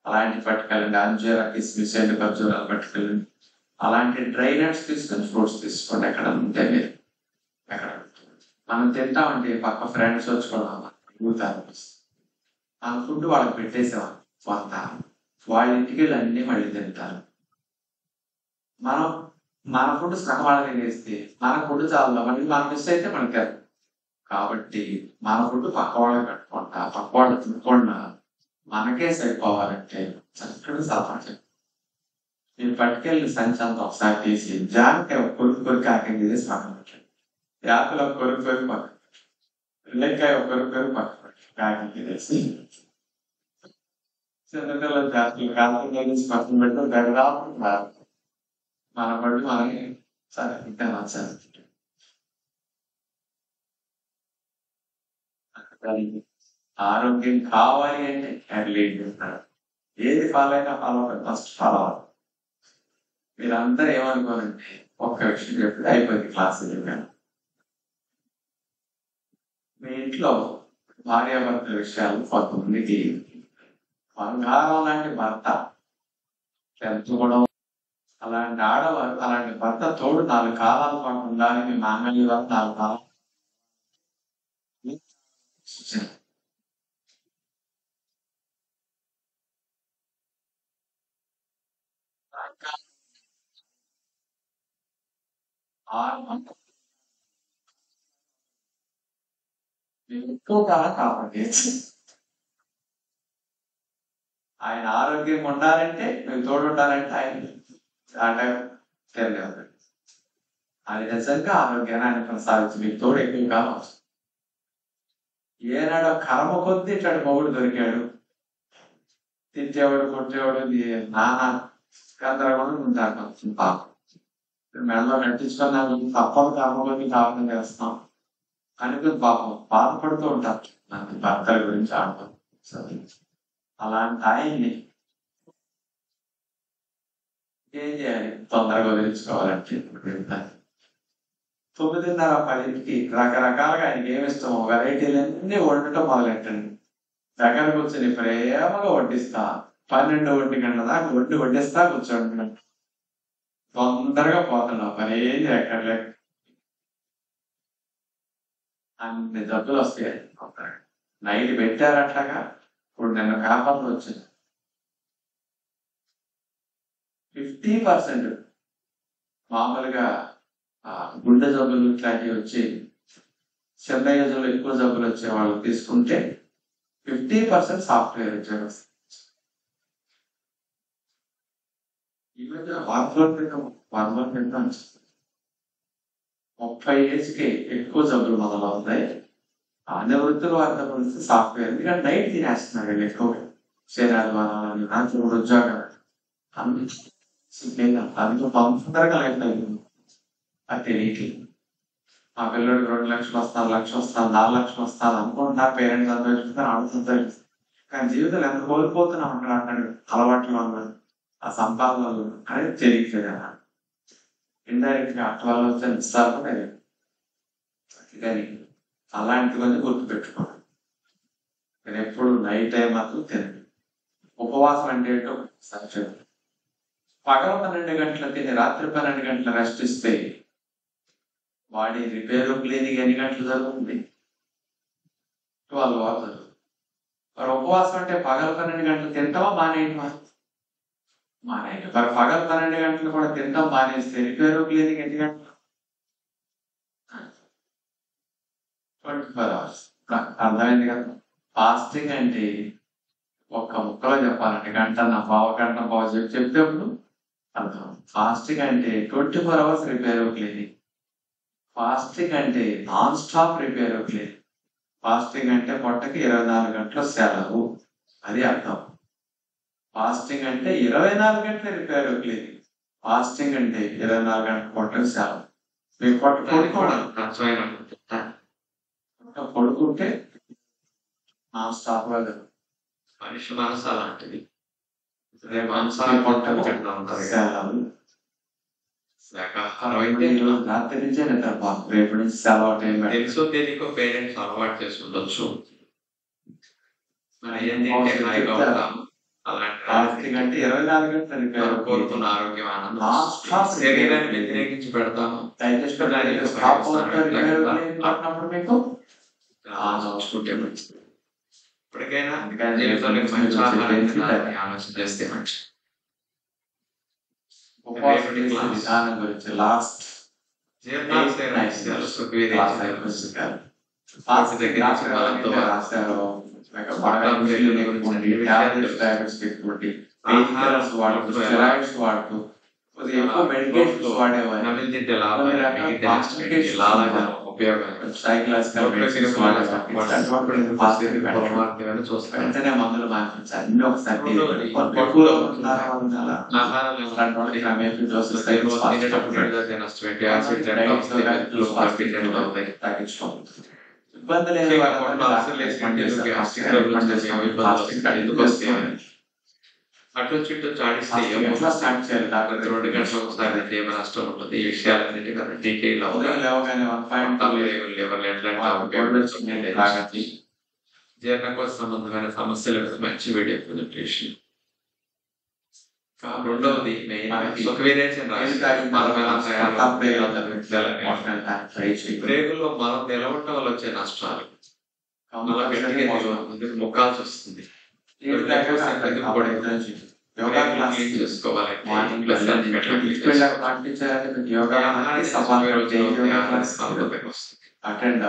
అలాంటి పట్టుకెళ్ళండి. అంజూరా, కిస్మిస్, ఎండు ఖర్జూరాలు పట్టుకెళ్ళండి. అలాంటి డ్రై నట్స్ తీసుకొని ఫ్రూట్స్ తీసుకోండి. ఎక్కడ ఉంటే మీరు ఎక్కడ మనం తింటామంటే పక్క ఫ్రెండ్స్ వచ్చుకోవడం ఊతారు. ఆ ఫుడ్ వాళ్ళకి పెట్టేసేవాళ్ళు కొంత, వాళ్ళ ఇంటికి వెళ్ళి అన్ని మళ్ళీ తింటారు. మన ఫుడ్ సగం వాళ్ళకి వేస్తే మన ఫుడ్ చాలా మళ్ళీ మనం మిస్ అయితే మనకి. కాబట్టి మన ఫుడ్ పక్క వాళ్ళకి పెట్టుకుంటా, పక్క వాళ్ళు తినకుండా మనకే సరిపోవాలంటే చక్కగా సలహా మీరు పట్టుకెళ్ళి సంచాంతం ఒకసారి తీసి జాగ్రత్త కొరికి కొరికి ఆకలి చేసి పక్కన పెట్టండి. యాపిల్ కొరికి కొరికి పక్కన లెక్కాయ ఒకరు కాకి తెలిసి చిన్నపిల్లలు జాతీయ కాలం కలిసి పక్కన పెట్టడం గడరాకుంటున్నారు. మన పళ్ళు మనకి సరే తింటాను సరే ఆరోగ్యం కావాలి అంటే అట్లీట్ చేస్తారు. ఏది ఫాలో అయినా ఫాలో ఫస్ట్ ఫాలో అవ్వాలి. మీరందరూ ఏమనుకోనంటే ఒక్క విషయం చెప్తే అయిపోయింది క్లాస్ చెప్పాను. మీ ఇంట్లో భార్యాభర్తల విషయాలు కొంతమందికి బంగారం లాంటి భర్త పెంచుకోవడం, అలాంటి ఆడవారు అలాంటి భర్త తోడు 4 కాలాల పాటు ఉండాలి. మీ మాంగళ్య వారు 4 కాలాలు ఎక్కువ కాలం కాపాడేది. ఆయన ఆరోగ్యంగా ఉండాలంటే మీకు తోడు ఉండాలంటే ఆయన తెలియదు. అది నిజంగా ఆరోగ్యాన్ని ఆయన కొనసాగించి మీకు తోడు ఎక్కువ కాలం వస్తుంది. ఏనాడో కర్మ కొద్దీ ఇట్లాంటి మొగుడు దొరికాడు, తిట్టేవాడు కొట్టేవాడు నానా గందరగోళం ఉంటాడు. పాపం మెడలో నటించుకున్నాను తప్పదు కర్మ కొద్దీ కావాలని చేస్తాం అనుకుని పాపం బాధపడుతూ ఉంటారు భర్తల గురించి ఆడతాం. అలాంటి ఆయన్ని ఏం చేయాలి? తొందరగా వదిలించుకోవాలంటే 9:30-10కి రకరకాలుగా ఆయనకి ఏమిస్తామో వెరైటీలన్నీ వండటం మొదలెట్టండి. దగ్గర కూర్చొని ప్రేమగా వడ్డిస్తా 12-1 గంటల దాకా వడ్డిస్తా కూర్చోండి. తొందరగా పోతున్నావు పనేది ఎక్కడ అన్ని జబ్బులు వస్తాయి. నైట్ పెట్టారట్లాగా ఇప్పుడు నిన్న పేపర్లో వచ్చింది 50% మామూలుగా గుండె జబ్బులు ఇట్లాంటివి వచ్చి చిన్న ఏజ్లో ఎక్కువ జబ్బులు వచ్చే వాళ్ళు తీసుకుంటే 50% సాఫ్ట్వేర్ ఉద్యోగం. ఈ మధ్య 30 ఏజ్కి ఎక్కువ జబ్బులు మొదలవుతాయి. అన్ని వృత్తులు వారితో పోలిస్తే సాఫ్ట్వేర్, ఎందుకంటే నైట్ తినేస్తున్నారు ఎక్కువ శరీరాలు బలాలని రాత్రి ఉద్యోగాలు అందులో తొందరగా లైఫ్ అయిపోయింది. అది తెలియట్లేదు. మా పిల్లడికి 2 లక్షలు వస్తారు, 1 లక్ష వస్తారు, 4 లక్షలు వస్తారు అనుకుంటున్నారు. పేరెంట్స్ సంతోషిస్తారు, ఆవిడ సంతోషిస్తారు. కానీ జీవితాలు ఎంత కోల్పోతున్నాం అంటాడు అలవాట్లు అన్నారు ఆ సంపాదనలు అనేది తెలియట్లేదు. ఇండైరెక్ట్ గా అట్ల వల్ల వచ్చే నిస్తాలు కానీ అలాంటివన్నీ గుర్తుపెట్టుకోండి. నేను ఎప్పుడు నైట్ టైం మాత్రం తినండి. ఉపవాసం అంటే ఏంటో సత్యం. పగల 12 గంటలు తిని రాత్రి 12 గంటలు రెస్ట్ ఇస్తే బాడీ రిపేర్ క్లీనింగ్ ఎన్ని గంటలు జరుగుతుంది? 12 hours జరుగుతుంది. మరి ఉపవాసం అంటే పగల 12 గంటలు తింటావా మానేయటమా? మానేయటం. మరి పగల 12 గంటలు కూడా తింటాం మానేస్తే రిపేర్ క్లీనింగ్ ఎన్ని గంటలు? 24 hours. అర్థమైంది కదా? ఫాస్టింగ్ అంటే ఒక్క ముక్కలో చెప్పాలంటే గంట పావు చెప్తేప్పుడు అర్థం. ఫాస్టింగ్ అంటే 24 hours రిపేర్ క్లీనింగ్. ఫాస్టింగ్ అంటే non stop repair cleaning. Fasting అంటే పొట్టకి 24 గంటల సెలవు, అది అర్థం. ఫాస్టింగ్ అంటే 24 గంటల రిపేర్ క్లీనింగ్. ఫాస్టింగ్ అంటే 24 గంటల పొట్టకి సెలవు. మీకు పొట్ట పడుకుంటే నాన్ స్టాప్ గా
మనిషి మనసు అలాంటిది.
రాత్రి నుంచే రేపు నుంచి సెలవు
తెలుసో తెలియకో పేరెంట్స్ అలవాటు చేసుకుంటూ
అలాంటి 24 గంటలు
కోరుకున్న ఆరోగ్యం ఆనందం శరీరాన్ని వ్యతిరేకించి పెడతాను.
మీకు
చూసుకుంటే మంచిది. ఇప్పటికైనా జీవితంలో మంచి ఆహారం ఆలోచన చేస్తే మంచిది.
విధానం గురించి లాస్ట్ రాశారు. వాడుతూ ఎక్కువ మెడికేషన్స్ వాడేవారు.
ఉపయోగాలు
సైకలాజికల్
చూస్తాం.
వెంటనే మందులు మార్పించాలి అన్ని ఒకసారి ఇబ్బంది లేదు
అటు చుట్టూ చాడిస్తే 2 గంటలకు ఒకసారి ఏమైనా నష్టం ఉంటుంది. ఈ విషయాలన్నిటి కదా డీటెయిల్ జీర్ణకోశ సంబంధమైన సమస్యల మంచి వీడియో ప్రెజెంటేషన్. రెండవది బ్రేకుల్లో మనం నిలవటం వల్ల వచ్చే నష్టాలు మొక్కాల్సి వస్తుంది.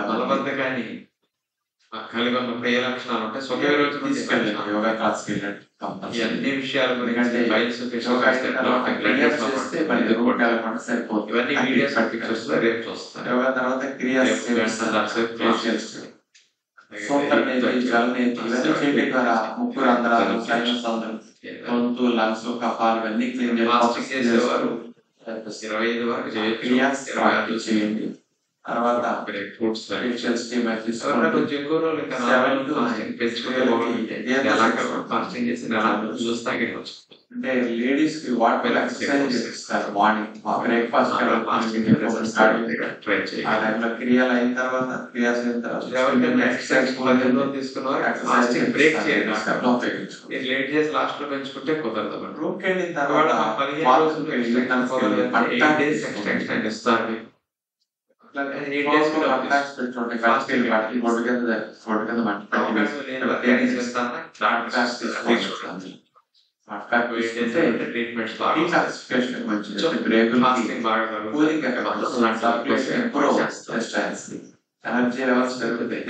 మలబద్ధకాన్ని కలిగి ఉన్నప్పుడు ఏ లక్షణాలు ఉంటాయి? స్వభావ
యోగా క్లాస్
అన్ని విషయాల గురించి ఇవన్నీ వీడియోస్ పిక్చర్స్ లో రేపు చూస్తాను.
యోగా తర్వాత క్రియా ముక్కు రంధ్రాలు, సైనస్ రంధ్రాలు, గొంతు, లంగ్స్, కఫాలు ఇవన్నీ క్లీన్
చేసేవారు 25 వరకు చేయండి.
తర్వాత అంటే లేడీస్ కి వాటర్ ఎక్సర్సైజ్ చేస్తారు. మార్నింగ్ బ్రేక్ఫాస్ట్ ఆ టైంలో క్రియలు అయిన తర్వాత క్రియాస్ అయిన తర్వాత
లేట్ చేసి లాస్ట్ లో పెంచుకుంటే కుదరదు.
రూమ్ కి వెళ్ళిన తర్వాత
ఇస్తారు.
ఎనర్జీ లెవెల్స్ పెరుగుతాయి.